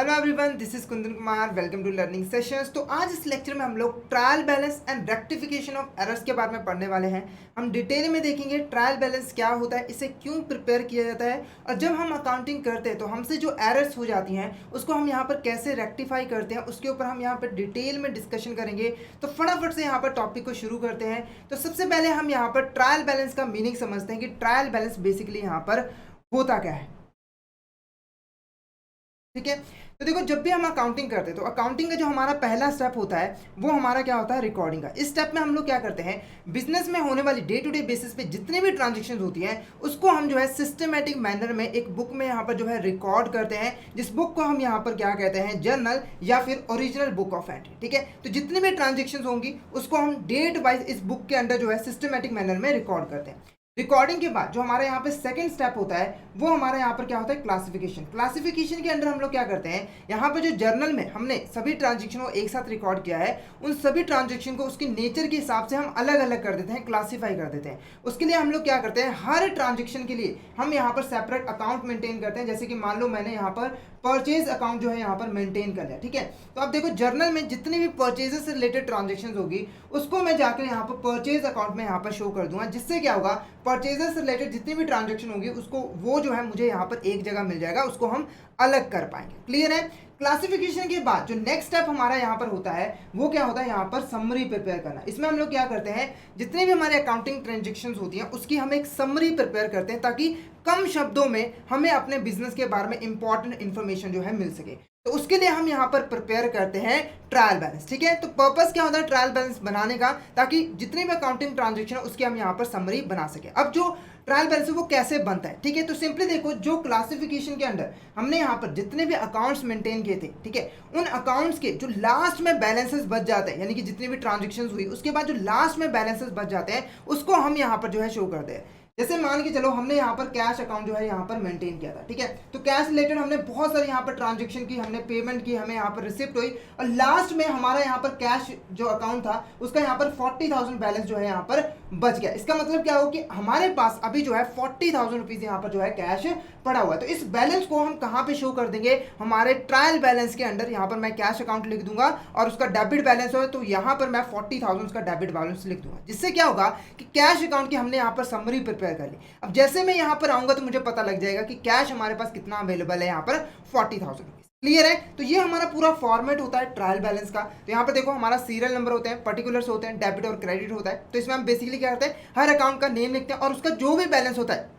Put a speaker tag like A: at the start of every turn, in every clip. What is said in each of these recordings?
A: Hello everyone, this is Kundan Kumar. Welcome to learning sessions. तो आज इस लेक्चर में हम लोग trial balance and rectification of errors के बारे में पढ़ने वाले हैं। हम डिटेल में देखेंगे ट्रायल बैलेंस क्या होता है, इसे क्यों प्रिपेयर किया जाता है, और जब हम अकाउंटिंग करते हैं तो हमसे जो एरर्स हो जाती हैं उसको हम यहाँ पर कैसे रेक्टिफाई करते हैं, उसके ऊपर हम यहाँ पर डिटेल में डिस्कशन करेंगे। तो फटाफट से यहाँ पर टॉपिक को शुरू करते हैं। तो सबसे पहले हम यहाँ पर ट्रायल बैलेंस का मीनिंग समझते हैं कि ट्रायल बैलेंस बेसिकली यहाँ पर होता क्या है। ठीक है, तो देखो जब भी हम अकाउंटिंग करते हैं तो अकाउंटिंग का जो हमारा पहला स्टेप होता है वो हमारा क्या होता है, रिकॉर्डिंग का। इस स्टेप में हम लोग क्या करते हैं, बिजनेस में होने वाली डे टू डे बेसिस पे जितने भी ट्रांजेक्शन होती हैं उसको हम जो है सिस्टमेटिक मैनर में एक बुक में यहाँ पर जो है रिकॉर्ड करते हैं, जिस बुक को हम यहाँ पर क्या कहते हैं, जर्नल या फिर ओरिजिनल बुक ऑफ एंट्री। ठीक है, तो जितनी भी ट्रांजेक्शन होंगी उसको हम डेट वाइज इस बुक के अंदर जो है सिस्टमेटिक मैनर में रिकॉर्ड करते हैं। रिकॉर्डिंग के बाद जो हमारे यहाँ पे सेकंड स्टेप होता है वो हमारे यहाँ पर क्या होता है, क्लासिफिकेशन। क्लासिफिकेशन के अंदर हम लोग क्या करते हैं, यहाँ पे जो जर्नल में हमने सभी ट्रांजेक्शन को एक साथ रिकॉर्ड किया है उन सभी ट्रांजेक्शन को उसकी नेचर के हिसाब से हम अलग अलग कर देते हैं, क्लासीफाई कर देते हैं। उसके लिए हम लोग क्या करते हैं, हर ट्रांजेक्शन के लिए हम यहाँ पर सेपरेट अकाउंट मेंटेन करते हैं। जैसे कि मान लो मैंने यहाँ पर परचेज अकाउंट जो है यहाँ पर मेंटेन कर लिया। ठीक है, तो अब देखो जर्नल में जितनी भी परचेजेस से रिलेटेड ट्रांजेक्शन होगी उसको मैं जाकर यहाँ पर परचेज अकाउंट में यहाँ पर शो कर दूंगा, जिससे क्या होगा, परचेजेस से रिलेटेड जितनी भी ट्रांजेक्शन होगी उसको वो जो है मुझे यहाँ पर एक जगह मिल जाएगा, उसको हम अलग कर पाएंगे। क्लियर है। क्लासिफिकेशन के बाद जो नेक्स्ट स्टेप हमारा यहाँ पर होता है वो क्या होता है, यहाँ पर समरी प्रिपेयर करना। इसमें हम लोग क्या करते हैं, जितने भी हमारे अकाउंटिंग ट्रांजेक्शन्स होती हैं उसकी हम एक समरी प्रिपेयर करते हैं ताकि कम शब्दों में हमें अपने बिजनेस के बारे में इंपॉर्टेंट इंफॉर्मेशन जो है मिल सके। तो उसके लिए हम यहाँ पर प्रिपेयर करते हैं ट्रायल बैलेंस। ठीक है, तो पर्पस क्या होता है ट्रायल बैलेंस बनाने का, ताकि जितनी भी अकाउंटिंग ट्रांजेक्शन है उसकी हम यहाँ पर समरी बना सके। अब जो ट्रायल बैलेंस है वो कैसे बनता है, ठीक है, तो सिंपली देखो, जो क्लासिफिकेशन के अंदर हमने यहाँ पर जितने भी अकाउंट्स मेंटेन किए थे, ठीक है, उन अकाउंट्स के जो लास्ट में बैलेंसेस बच जाते हैं, यानी कि जितनी भी ट्रांजेक्शन हुई उसके बाद जो लास्ट में बैलेंसेस बच जाते हैं उसको हम यहाँ पर जो है शो करते हैं। जैसे मान के चलो हमने यहाँ पर कैश अकाउंट जो है यहाँ पर मेंटेन किया था। ठीक है, तो कैश रिलेटेड हमने बहुत सारे यहाँ पर ट्रांजेक्शन की, हमने पेमेंट की, हमें यहाँ पर रिसिप्ट हुई, और लास्ट में हमारा यहाँ पर कैश जो अकाउंट था उसका यहाँ पर 40,000 बैलेंस जो है यहाँ पर बच गया। इसका मतलब क्या हो कि हमारे पास अभी जो है 40,000 रुपीज यहाँ पर जो है कैश पड़ा हुआ है। तो इस बैलेंस को हम कहाँ पे शो कर देंगे, हमारे ट्रायल बैलेंस के अंदर। यहाँ पर मैं कैश अकाउंट लिख दूंगा और उसका डेबिट बैलेंस हो तो यहाँ पर मैं 40,000 उसका डेबिट बैलेंस लिख दूंगा, जिससे क्या होगा कि कैश अकाउंट की हमने यहाँ पर समरी प्रिपेयर कर ली। अब जैसे मैं यहाँ पर आऊंगा तो मुझे पता लग जाएगा कि कैश हमारे पास कितना अवेलेबल है, यहाँ पर 40,000 रुपीज। क्लियर है। तो ये हमारा पूरा फॉर्मेट होता है ट्रायल बैलेंस का। तो यहाँ पर देखो हमारा सीरियल नंबर होते हैं, पर्टिकुलर्स होते हैं, डेबिट और क्रेडिट होता है। तो इसमें हम बेसिकली क्या करते हैं, हर अकाउंट का नेम लिखते हैं और उसका जो भी बैलेंस होता है,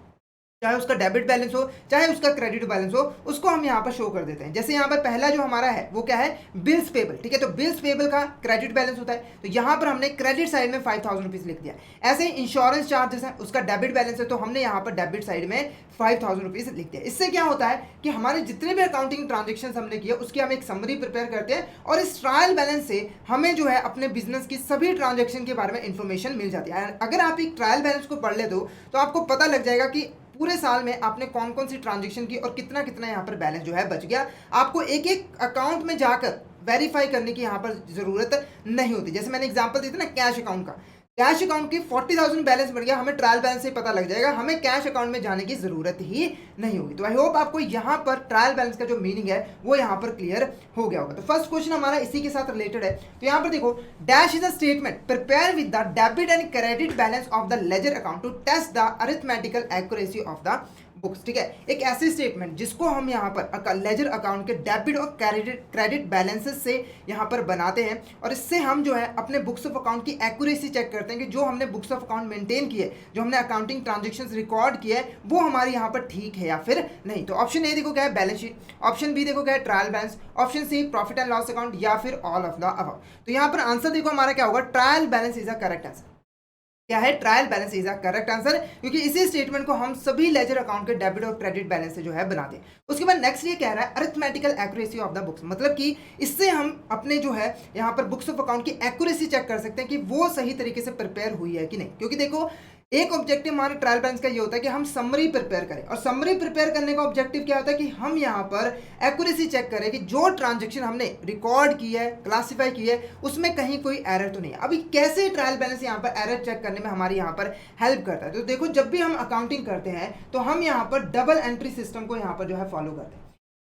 A: चाहे उसका डेबिट बैलेंस हो चाहे उसका क्रेडिट बैलेंस हो, उसको हम यहाँ पर शो कर देते हैं। जैसे यहाँ पर पहला जो हमारा है वो क्या है, बिल्स पेबल। ठीक है, तो बिल्स पेबल का क्रेडिट बैलेंस होता है, तो यहाँ पर हमने क्रेडिट साइड में 5,000 रुपीज लिख दिया। ऐसे ही इंश्योरेंस चार्जेस है, उसका डेबिट बैलेंस है, तो हमने यहाँ पर डेबिट साइड में 5,000 रुपीज लिख दिया। इससे क्या होता है कि हमारे जितने भी अकाउंटिंग ट्रांजेक्शन हमने किए उसकी हम एक समरी प्रिपेयर करते हैं, और इस ट्रायल बैलेंस से हमें जो है अपने बिजनेस की सभी ट्रांजेक्शन के बारे में इंफॉर्मेशन मिल जाती है। अगर आप एक ट्रायल बैलेंस को पढ़ लेते हो तो आपको पता लग जाएगा कि पूरे साल में आपने कौन कौन सी ट्रांजेक्शन की और कितना कितना यहाँ पर बैलेंस जो है बच गया। आपको एक एक अकाउंट में जाकर वेरीफाई करने की यहाँ पर जरूरत नहीं होती। जैसे मैंने एग्जांपल दी थी ना कैश अकाउंट का, कैश अकाउंट की 40,000 बैलेंस बढ़ गया, हमें ट्रायल बैलेंस से पता लग जाएगा, हमें कैश अकाउंट में जाने की जरूरत ही नहीं होगी। तो आई होप आपको यहाँ पर ट्रायल बैलेंस का जो मीनिंग है वो यहाँ पर क्लियर हो गया होगा। तो फर्स्ट क्वेश्चन हमारा इसी के साथ रिलेटेड है। तो यहाँ पर देखो, dash is a statement prepare with the debit and credit balance of the ledger account to test the arithmetical accuracy of the books. ठीक है, एक ऐसी स्टेटमेंट जिसको हम यहाँ पर लेजर अकाउंट के डेबिट और क्रेडिट बैलेंसेस से यहाँ पर बनाते हैं, और इससे हम जो है अपने बुक्स ऑफ अकाउंट की एक्यूरेसी चेक करते हैं कि जो हमने बुक्स ऑफ अकाउंट मेंटेन किए, जो हमने अकाउंटिंग ट्रांजेक्शंस रिकॉर्ड किए हैं वो हमारे यहाँ पर ठीक है या फिर नहीं। तो ऑप्शन ए देखो क्या है, बैलेंस शीट, ऑप्शन बी देखो क्या है, trial balance, option C profit and loss account, या फिर ऑल ऑफ द अबव। तो यहाँ पर आंसर देखो हमारा क्या होगा, trial balance is a correct answer. क्या है, trial balance is a correct answer, क्योंकि इसी स्टेटमेंट को हम सभी लेजर अकाउंट के डेबिट और क्रेडिट बैलेंस से जो है बनाते हैं। उसके बाद नेक्स्ट ये कह रहा है arithmetical accuracy of the books, मतलब कि इससे हम अपने जो है यहाँ पर बुक्स ऑफ अकाउंट की एक्यूरेसी चेक कर सकते हैं कि वो सही तरीके से प्रिपेयर हुई है कि नहीं। क्योंकि देखो एक ऑब्जेक्टिव हमारे ट्रायल बैलेंस का ये होता है कि हम समरी प्रिपेयर करें, और समरी प्रिपेयर करने का ऑब्जेक्टिव क्या होता है कि हम यहाँ पर एक्यूरेसी चेक करें कि जो ट्रांजैक्शन हमने रिकॉर्ड की है, क्लासिफाई की है, उसमें कहीं कोई एरर तो नहीं है। अभी कैसे ट्रायल बैलेंस यहाँ पर एरर चेक करने में हमारी यहाँ पर हेल्प करता है, तो देखो जब भी हम अकाउंटिंग करते हैं तो हम यहाँ पर डबल एंट्री सिस्टम को यहाँ पर जो है फॉलो करते हैं।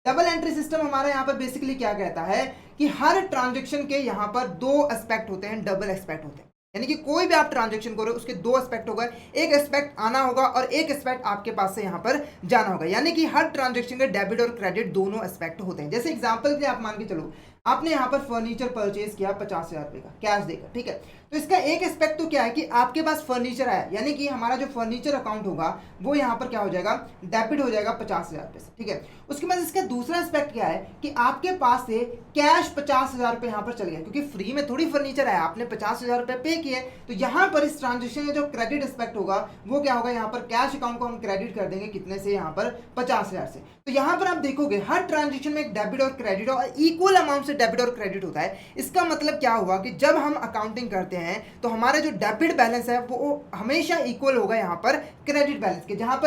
A: डबल एंट्री सिस्टम हमारा यहाँ पर बेसिकली क्या कहता है कि हर ट्रांजेक्शन के यहाँ पर दो एस्पेक्ट होते हैं, डबल एस्पेक्ट होते हैं। यानी कि कोई भी आप ट्रांजेक्शन करो उसके दो एस्पेक्ट होगा, एक एस्पेक्ट आना होगा और एक एस्पेक्ट आपके पास से यहाँ पर जाना होगा। यानी कि हर ट्रांजेक्शन के डेबिट और क्रेडिट दोनों एस्पेक्ट होते हैं। जैसे एग्जांपल के लिए आप मान के चलो, आपने यहाँ पर फर्नीचर परचेज किया 50,000 रुपये का कैश देकर, ठीक है। तो इसका एक एस्पेक्ट तो क्या है कि आपके पास फर्नीचर आया, यानी कि हमारा जो फर्नीचर अकाउंट होगा वो यहाँ पर क्या हो जाएगा, डेबिट हो जाएगा 50,000 रुपये से, ठीक है। उसके बाद इसका दूसरा एस्पेक्ट क्या है कि आपके पास से कैश 50,000 रुपये यहाँ पर चल गया, क्योंकि फ्री में थोड़ी फर्नीचर आया, आपने 50,000 रुपये पे किए। तो यहाँ पर इस ट्रांजेक्शन में जो क्रेडिट एस्पेक्ट होगा वो क्या होगा, यहाँ पर कैश अकाउंट को हम क्रेडिट कर देंगे कितने से, यहाँ पर 50,000 से। तो यहाँ पर आप देखोगे हर ट्रांजेक्शन में एक डेबिट और क्रेडिट और इक्वल अमाउंट से डेबिट और क्रेडिट होता है। इसका मतलब क्या हुआ कि जब हम अकाउंटिंग करते हैं तो हमारा जो डेबिट बैलेंस है वो हमेशा इक्वल होगा यहाँ पर क्रेडिट बैलेंस के। यहाँ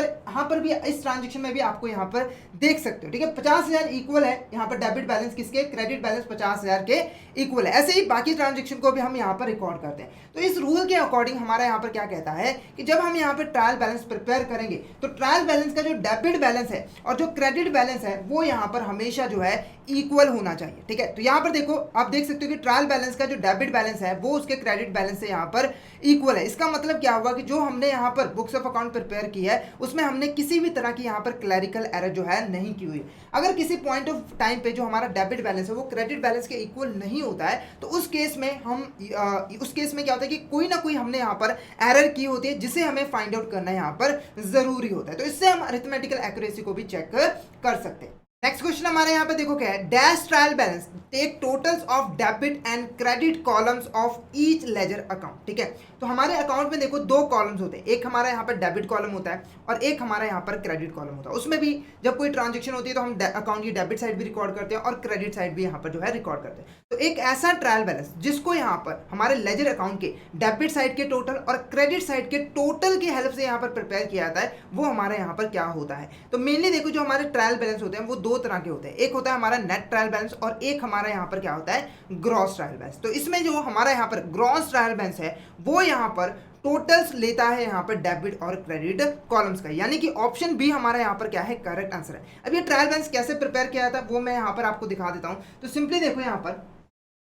A: पर भी इस ट्रांजेक्शन में भी आपको यहाँ पर देख सकते हो, ठीक है। 50,000 इक्वल है यहाँ पर डेबिट बैलेंस किसके, क्रेडिट बैलेंस 50,000 के इक्वल है। ऐसे ही बाकी ट्रांजेक्शन को भी हम यहाँ पर रिकॉर्ड करते हैं। तो इस रूल के अकॉर्डिंग हमारा यहाँ पर क्या कहता है कि जब हम यहाँ पर ट्रायल बैलेंस प्रिपेयर करेंगे तो ट्रायल बैलेंस का जो डेबिट बैलेंस है और जो क्रेडिट बैलेंस है वो यहाँ पर हमेशा जो है इक्वल होना चाहिए, ठीक है। तो यहाँ पर देखो, आप देख सकते हो कि ट्रायल बैलेंस का जो डेबिट बैलेंस है वो उसके क्रेडिट बैलेंस से यहाँ पर इक्वल है। इसका मतलब क्या हुआ कि जो हमने यहाँ पर बुक्स ऑफ अकाउंट प्रिपेयर की है उसमें हमने किसी भी तरह की यहाँ पर क्लैरिकल एरर जो है नहीं की हुई। अगर किसी पॉइंट ऑफ टाइम पे जो हमारा डेबिट बैलेंस है वो क्रेडिट बैलेंस के इक्वल नहीं होता है तो उस केस में क्या होता है कि कोई ना कोई हमने यहाँ पर एरर की होती है जिसे हमें फाइंड आउट करना यहाँ पर जरूरी होता है। तो इससे हम अरिथमेटिकल एक्यूरेसी को भी चेक कर सकते हैं। नेक्स्ट क्वेश्चन हमारे यहाँ पे देखो क्या है, dash trial balance take totals of debit and credit columns of each ledger account, ठीक है। तो हमारे अकाउंट में देखो दो कॉलम्स होते हैं, एक हमारा यहाँ पर डेबिट कॉलम होता है और एक हमारा यहाँ पर क्रेडिट कॉलम होता है। उसमें भी जब कोई ट्रांजेक्शन होती है तो हम अकाउंट की डेबिट साइड भी रिकॉर्ड करते हैं और क्रेडिट साइड भी यहाँ पर जो है रिकॉर्ड करते हैं। तो एक ऐसा ट्रायल बैलेंस जिसको यहाँ पर हमारे लेजर अकाउंट के डेबिट साइड के टोटल और क्रेडिट साइड के टोटल की हेल्प से यहाँ पर प्रिपेयर किया जाता है, वो हमारे यहाँ पर क्या होता है। तो मेनली देखो जो हमारे ट्रायल बैलेंस होते हैं वो दो तरह के होते हैं, एक होता है हमारा नेट ट्रायल बैलेंस और एक हमारा यहाँ पर क्या होता है, ग्रॉस ट्रायल बैलेंस। तो इसमें जो हमारा यहाँ पर ग्रॉस ट्रायल बैलेंस है वो यहाँ पर टोटल्स लेता है यहाँ पर डेबिट और क्रेडिट कॉलम्स का, यानी कि ऑप्शन बी हमारा यहाँ पर क्या है, करेक्ट आंसर है। अब ये ट्रायल बैलेंस कैसे प्रिपेयर किया जाता है वो मैं यहाँ पर आपको दिखा देता हूँ। तो सिंपली देखो यहाँ पर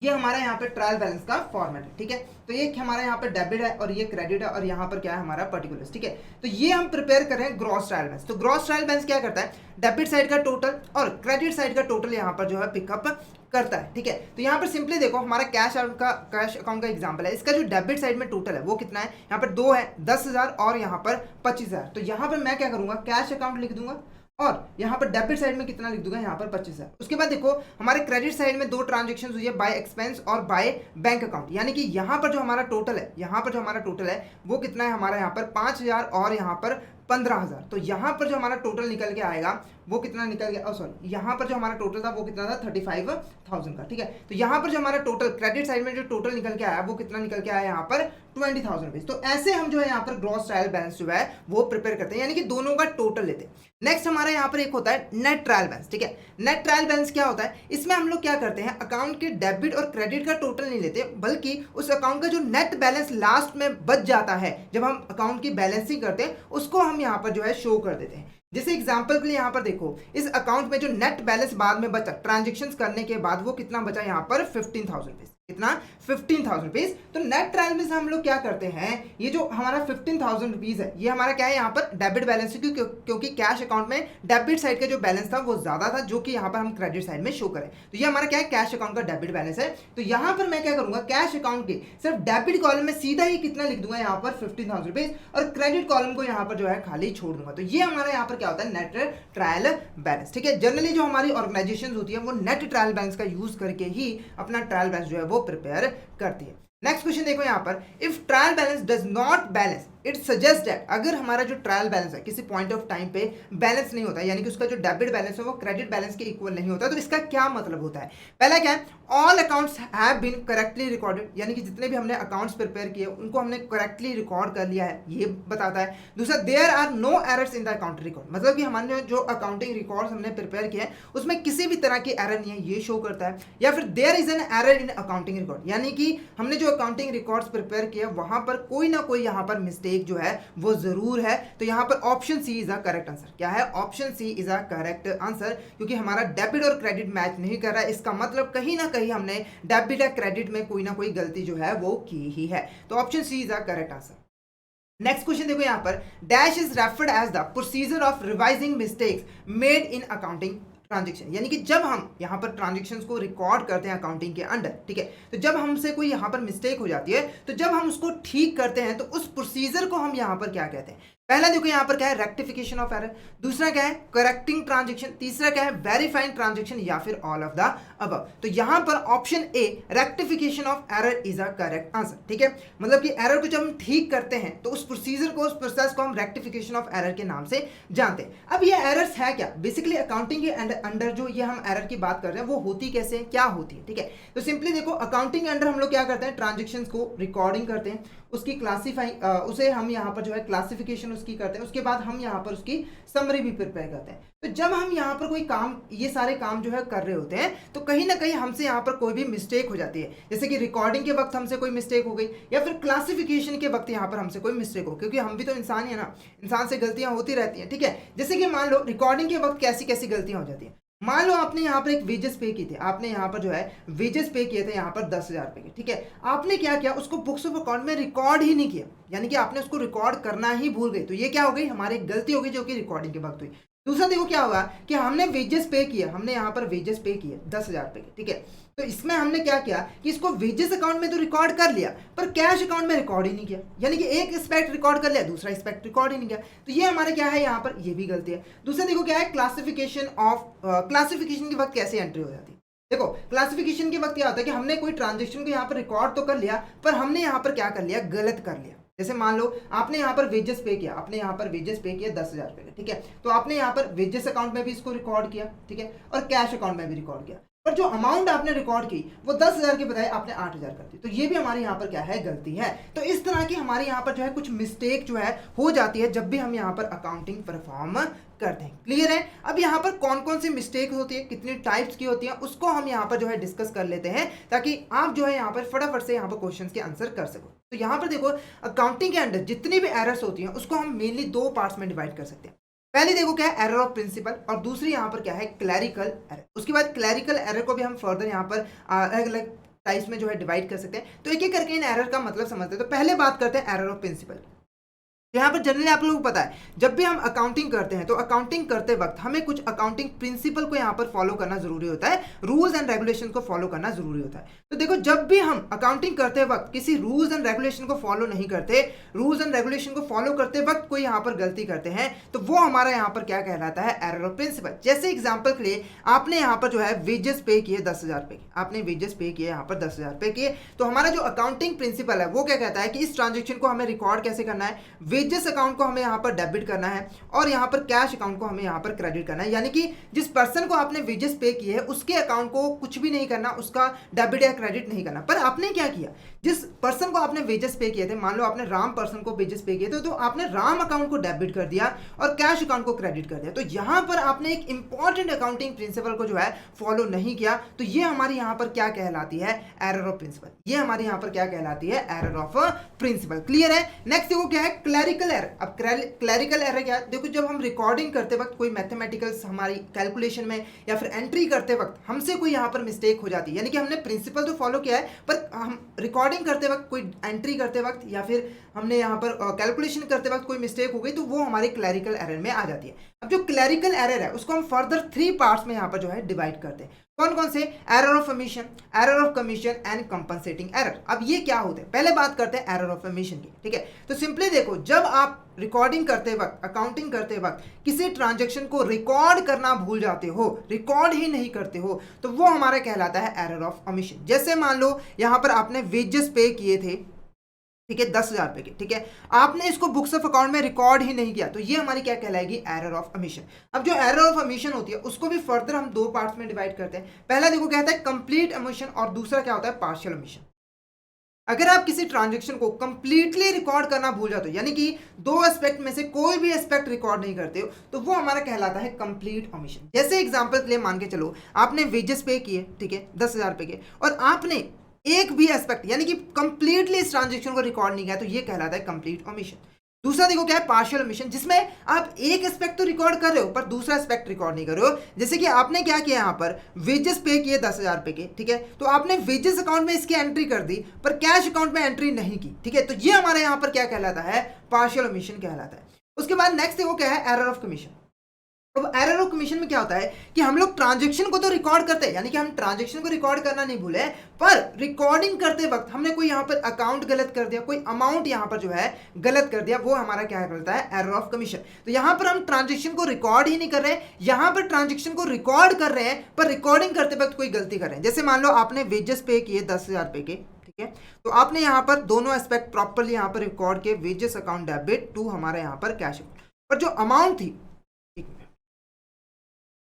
A: ये हमारा यहाँ पे ट्रायल बैलेंस का फॉर्मेट है, ठीक है। तो ये हमारा यहाँ पे डेबिट है और ये क्रेडिट है और यहाँ पर क्या है हमारा पर्टिकुलर्स, ठीक है। तो ये हम प्रिपेयर कर रहे हैं ग्रॉस ट्रायल बैलेंस। तो ग्रॉस ट्रायल बैलेंस क्या करता है, डेबिट साइड का टोटल और क्रेडिट साइड का टोटल यहाँ पर जो है पिकअप करता है, ठीक है। तो यहाँ पर सिंपली देखो हमारा कैश अकाउंट का एग्जांपल है, इसका जो डेबिट साइड में टोटल है वो कितना है, यहाँ पर 2 है, 10,000 और यहाँ पर 25,000। तो यहाँ पर मैं क्या करूँगा, कैश अकाउंट लिख दूंगा और यहाँ पर डेबिट साइड में कितना लिख दूंगा, यहाँ पर 25,000। उसके बाद देखो हमारे क्रेडिट साइड में दो ट्रांजेक्शन हुई है, बाय एक्सपेंस और बाय बैंक अकाउंट, यानी कि यहाँ पर जो हमारा टोटल है वो कितना है हमारा यहाँ पर 5,000 और यहाँ पर 15,000। तो यहाँ पर जो हमारा टोटल निकल के आएगा वो कितना निकल गया, सॉरी यहाँ पर जो हमारा टोटल था वो कितना था 35,000 का, ठीक है। तो यहाँ पर जो हमारा टोटल क्रेडिट साइड में जो टोटल निकल के आया वो कितना निकल के आया यहाँ पर 20,000 रुपीज। तो ऐसे हम जो है यहाँ पर ग्रॉस ट्रायल बैलेंस जो है वो प्रिपेयर करते हैं, यानी कि दोनों का टोटल लेते हैं। नेक्स्ट हमारा यहाँ पर एक होता है नेट ट्रायल बैलेंस, ठीक है। नेट ट्रायल बैलेंस क्या होता है, इसमें हम लोग क्या करते हैं, अकाउंट के डेबिट और क्रेडिट का टोटल नहीं लेते बल्कि उस अकाउंट का जो नेट बैलेंस लास्ट में बच जाता है जब हम अकाउंट की बैलेंसिंग करते हैं उसको हम यहाँ पर जो है शो कर देते हैं। जैसे एग्जांपल के लिए यहाँ पर देखो इस अकाउंट में जो नेट बैलेंस बाद में बचा ट्रांजेक्शन्स करने के बाद वो कितना बचा यहाँ पर 15,000 रुपीज, कितना 15,000 रुपीज। तो नेट ट्रायल में से हम लोग क्या करते हैं, ये जो हमारा 15,000 रुपीज है ये हमारा क्या है यहाँ पर डेबिट बैलेंस, क्योंकि कैश अकाउंट में डेबिट साइड का जो बैलेंस था वो ज्यादा था जो कि यहाँ पर हम क्रेडिट साइड में शो करें। तो ये हमारा क्या है, कैश अकाउंट का डेबिट बैलेंस है। तो यहाँ पर मैं क्या करूंगा, कैश अकाउंट के सिर्फ डेबिट कॉलम में सीधा ही कितना लिख दूंगा यहाँ पर 15,000 रुपीज और क्रेडिट कॉलम को यहाँ पर जो है खाली छोड़ दूंगा। तो ये हमारा यहाँ पर क्या होता है, नेट ट्रायल बैलेंस, ठीक है। जनरली जो हमारी ऑर्गेनाइजेशन होती है वो नेट ट्रायल बैलेंस का यूज करके ही अपना ट्रायल बैलेंस जो है वो प्रिपेयर करती है। नेक्स्ट क्वेश्चन देखो यहाँ पर, if trial balance does not balance it suggest that, अगर हमारा जो ट्रायल बैलेंस है किसी पॉइंट ऑफ टाइम पे बैलेंस नहीं होता यानी कि उसका जो डेबिट बैलेंस है वो क्रेडिट बैलेंस के इक्वल नहीं होता, तो इसका क्या मतलब होता है। पहला क्या है, all accounts have been correctly recorded, यानी कि जितने भी हमने अकाउंट्स प्रिपेयर किए उनको हमने करेक्टली रिकॉर्ड कर लिया है ये बताता है। दूसरा, there are no errors in the accounting record, मतलब कि हमारे जो अकाउंटिंग रिकॉर्ड्स हमने प्रिपेयर किए हैं उसमें किसी भी तरह की एरर नहीं है ये शो करता है। या फिर there is an error in accounting record, यानी कि हमने जो अकाउंटिंग रिकॉर्ड्स प्रिपेयर किए वहां पर कोई ना कोई यहाँ पर मिस्टेक मिस्टेक जो है वो जरूर है। तो यहाँ पर option C is a correct answer. क्या है? Option C is a correct answer, क्योंकि हमारा डेबिट और क्रेडिट मैच नहीं कर रहा है। इसका मतलब कहीं ना कहीं हमने डेबिट या क्रेडिट में कोई ना कोई गलती जो है वो की ही है। तो option C is a correct answer. Next question देखो यहाँ पर, dash is referred as the procedure of revising mistakes made in accounting transaction. यानी कि जब हम यहाँ पर ट्रांजेक्शन्स को रिकॉर्ड करते हैं अकाउंटिंग के अंडर, ठीक है, तो जब हमसे कोई यहाँ पर मिस्टेक हो जाती है, तो जब हम उसको ठीक करते हैं तो उस प्रोसीजर को हम यहाँ पर क्या कहते हैं? पहला देखो यहाँ पर क्या है, रेक्टिफिकेशन ऑफ एरर। दूसरा क्या है, करेक्टिंग ट्रांजेक्शन। तीसरा क्या है, वेरीफाइंग ट्रांजेक्शन, या फिर ऑल ऑफ द अबव। तो यहाँ पर option A rectification of error is a correct answer. ठीक है, मतलब कि एरर को जब हम ठीक करते हैं तो उस प्रोसीजर को, उस प्रोसेस को हम रेक्टिफिकेशन ऑफ एरर के नाम से जानते हैं। अब ये एरर्स है क्या? बेसिकली अकाउंटिंग के अंडर जो ये हम एरर की बात कर रहे हैं वो होती कैसे हैं, क्या होती है? ठीक है, तो सिंपली देखो, अकाउंटिंग के अंडर हम लोग क्या करते हैं, ट्रांजेक्शन्स को रिकॉर्डिंग करते हैं, उसकी उसे हम यहाँ पर जो है क्लासिफिकेशन उसकी करते हैं, उसके बाद हम यहाँ पर उसकी समरी भी प्रिपेयर करते हैं। तो जब हम यहाँ पर कोई काम, ये सारे काम जो है कर रहे होते हैं, तो कहीं ना कहीं हमसे यहाँ पर कोई भी मिस्टेक हो जाती है। जैसे कि रिकॉर्डिंग के वक्त हमसे कोई मिस्टेक हो गई, या फिर क्लासिफिकेशन के वक्त यहाँ पर हमसे कोई मिस्टेक हो, क्योंकि हम भी तो इंसान ही है ना, इंसान से गलतियां होती रहती हैं। ठीक है, जैसे कि मान लो रिकॉर्डिंग के वक्त कैसी कैसी गलतियां हो जाती हैं। मान लो आपने यहाँ पर एक वेजेस पे की थी, आपने यहाँ पर जो है वेजेस पे किए थे यहाँ पर 10,000 रुपए के। ठीक है, आपने क्या किया, उसको बुक्स ऑफ अकाउंट में रिकॉर्ड ही नहीं किया, यानी कि आपने उसको रिकॉर्ड करना ही भूल गए। तो ये क्या हो गई, हमारी गलती हो गई, जो कि रिकॉर्डिंग के वक्त हुई। दूसरा देखो क्या हुआ कि हमने वेजेस पे किया, हमने यहाँ पर वेजेस पे किए 10,000 रुपए के। ठीक है, तो इसमें हमने क्या किया कि इसको वेजेस अकाउंट में तो रिकॉर्ड कर लिया, पर कैश अकाउंट में रिकॉर्ड ही नहीं किया। यानी कि एक एस्पेक्ट रिकॉर्ड कर लिया, दूसरा एस्पेक्ट रिकॉर्ड ही नहीं किया। तो ये हमारे क्या है, यहाँ पर ये भी गलती है। दूसरा देखो क्या है, क्लासिफिकेशन के वक्त कैसे एंट्री हो जाती है। देखो, क्लासिफिकेशन के वक्त क्या होता है कि हमने कोई ट्रांजेक्शन को यहाँ पर रिकॉर्ड तो कर लिया, पर हमने यहाँ पर क्या कर लिया, गलत कर लिया। जैसे मान लो आपने यहाँ पर वेजेस पे किया, आपने यहाँ पर वेजेस पे किया 10,000 रुपए का। ठीक है, तो आपने यहाँ पर वेजेस अकाउंट में भी इसको रिकॉर्ड किया, ठीक है, और कैश अकाउंट में भी रिकॉर्ड किया, पर जो अमाउंट आपने रिकॉर्ड की वो 10,000 के बजाय आपने 8,000 कर दी। तो ये भी हमारे यहाँ पर क्या है, गलती है। तो इस तरह की हमारे यहाँ पर जो है कुछ मिस्टेक जो है हो जाती है जब भी हम यहाँ पर अकाउंटिंग परफॉर्म करते हैं। क्लियर है? अब यहाँ पर कौन कौन सी मिस्टेक होती है, कितनी टाइप्स की होती है, उसको हम यहाँ पर जो है डिस्कस कर लेते हैं, ताकि आप जो है यहाँ पर फटाफट से यहाँ पर क्वेश्चन के आंसर कर सको। तो यहाँ पर देखो, अकाउंटिंग के अंदर जितनी भी एरर्स होती हैं उसको हम मेनली दो पार्ट्स में डिवाइड कर सकते हैं। पहले देखो क्या है, एरर ऑफ प्रिंसिपल, और दूसरी यहाँ पर क्या है, क्लैरिकल एरर। उसके बाद क्लैरिकल एरर को भी हम फर्दर यहाँ पर अलग अलग टाइप्स में जो है डिवाइड कर सकते हैं। तो एक एक करके इन एरर का मतलब समझते हैं। तो पहले बात करते हैं एरर ऑफ प्रिंसिपल। यहाँ पर जनरली आप लोगों को पता है, जब भी हम अकाउंटिंग करते हैं तो अकाउंटिंग करते वक्त हमें कुछ अकाउंटिंग प्रिंसिपल को यहाँ पर फॉलो करना जरूरी होता है, रूल्स एंड रेगुलेशन को फॉलो करना जरूरी होता है। तो देखो, जब भी हम अकाउंटिंग करते वक्त किसी रूल्स एंड रेगुलेशन को फॉलो नहीं करते, रूल्स एंड रेगुलेशन को फॉलो करते वक्त कोई यहाँ पर गलती करते हैं, तो वो हमारा यहाँ पर क्या कहलाता है, एरर ऑफ प्रिंसिपल। जैसे एग्जाम्पल के लिए आपने यहाँ पर जो है वेजेस पे किए 10,000 रुपए के, आपने वेजेस पे किए यहाँ पर 10,000 रुपए के, तो हमारा जो अकाउंटिंग प्रिंसिपल है वो क्या कहता है कि इस ट्रांजेक्शन को हमें रिकॉर्ड कैसे करना है, वेजेस अकाउंट को हमें यहाँ पर डेबिट करना है, और यहाँ पर कैश अकाउंट को हमें यहाँ पर क्रेडिट करना है। यानी कि जिस पर्सन को आपने वेजेस पे किए है उसके अकाउंट को कुछ भी नहीं करना, उसका डेबिट या क्रेडिट नहीं करना। पर आपने क्या किया, जिस पर्सन को आपने वेजेस पे किए थे, मान लो आपने राम पर्सन को वेजेस पे किए थे, तो आपने राम अकाउंट को डेबिट कर दिया और कैश अकाउंट को क्रेडिट कर दिया। तो यहाँ पर आपने एक इंपॉर्टेंट अकाउंटिंग प्रिंसिपल को जो है फॉलो नहीं किया। तो ये हमारी यहाँ पर क्या कहलाती है, एरर ऑफ प्रिंसिपल। ये हमारी यहाँ पर क्या कहलाती है, एरर ऑफ प्रिंसिपल। क्लियर है? नेक्स्ट देखो क्या है, क्लैरिकल एरर। अब क्लैरिकल एरर क्या है, देखो जब हम रिकॉर्डिंग करते वक्त कोई मैथमेटिकल्स हमारी कैलकुलेशन में या फिर एंट्री करते वक्त हमसे कोई यहाँ पर मिस्टेक हो जाती है, यानी कि हमने प्रिंसिपल तो फॉलो किया है, पर हम रिकॉर्डिंग करते वक्त, कोई एंट्री करते वक्त या फिर हमने यहाँ पर कैलकुलेशन करते वक्त कोई मिस्टेक हो गई, तो वो हमारे क्लैरिकल एरर में आ जाती है। अब जो क्लैरिकल एरर है उसको हम फर्दर 3 पार्ट्स में यहाँ पर जो है डिवाइड करते हैं। कौन कौन से? Error of omission, error of commission and compensating error. अब ये क्या होते हैं, पहले बात करते हैं एरर ऑफ ओमिशन की। ठीक है, तो सिंपली देखो, जब आप रिकॉर्डिंग करते वक्त, अकाउंटिंग करते वक्त किसी ट्रांजैक्शन को रिकॉर्ड करना भूल जाते हो, रिकॉर्ड ही नहीं करते हो, तो वो हमारा कहलाता है एरर ऑफ ओमिशन। जैसे मान लो यहाँ पर आपने वेजेस पे किए थे, ठीक है, 10,000 रुपए के, ठीक है, आपने इसको बुक्स ऑफ अकाउंट में रिकॉर्ड ही नहीं किया, तो ये हमारी क्या कहलाएगी, एरर ऑफ ओमिशन। अब जो एरर ऑफ ओमिशन होती है उसको भी फर्दर हम 2 पार्ट्स में डिवाइड करते हैं। पहला देखो कहता है कंप्लीट ओमिशन, और दूसरा क्या होता है, पार्शियल ओमिशन। अगर आप किसी ट्रांजैक्शन को कंप्लीटली रिकॉर्ड करना भूल जाते हो, यानी कि 2 एस्पेक्ट में से कोई भी एस्पेक्ट रिकॉर्ड नहीं करते हो, तो वो हमारा कहलाता है कंप्लीट ओमिशन। जैसे एग्जांपल के लिए मान के चलो, आपने वेजेस पे किए, ठीक है, 10,000 रुपए के, और आपने एक भी एस्पेक्ट यानी कि कंप्लीटली इस ट्रांजैक्शन को रिकॉर्ड नहीं किया, तो ये कहलाता है कंप्लीट ओमिशन। दूसरा देखो क्या है, पार्शियल ओमिशन, जिसमें आप एक एस्पेक्ट तो रिकॉर्ड कर रहे हो पर दूसरा एस्पेक्ट रिकॉर्ड नहीं कर रहे हो। जैसे कि आपने क्या किया, यहाँ पर वेजेस पे किए 10,000 रुपए के, ठीक है, तो आपने वेजेस अकाउंट में इसकी एंट्री कर दी पर कैश अकाउंट में एंट्री नहीं की, ठीक है, तो ये हमारे यहाँ पर क्या कहलाता है, पार्शियल ओमिशन कहलाता है। उसके बाद नेक्स्ट देखो क्या है, एरर ऑफ कमीशन। अब एरर ऑफ कमीशन में क्या होता है कि हम लोग ट्रांजैक्शन को तो रिकॉर्ड करते हैं, यानी कि हम ट्रांजैक्शन को रिकॉर्ड करना नहीं भूले, पर रिकॉर्डिंग करते वक्त हमने कोई यहाँ पर अकाउंट गलत कर दिया, कोई अमाउंट यहाँ पर जो है गलत कर दिया, वो हमारा क्या कहलाता है, एरर ऑफ कमीशन। तो यहाँ पर हम ट्रांजैक्शन को रिकॉर्ड ही नहीं कर रहे हैं, यहाँ पर ट्रांजैक्शन को रिकॉर्ड कर रहे हैं पर रिकॉर्डिंग करते वक्त कोई गलती कर रहे हैं। जैसे मान लो आपने वेजेस पे किए 10,000 रुपए के, ठीक है, तो आपने यहाँ पर दोनों एस्पेक्ट प्रॉपरली यहाँ पर रिकॉर्ड किए, वेजेस अकाउंट डेबिट टू हमारे यहाँ पर कैश अकाउंट, पर जो अमाउंट थी,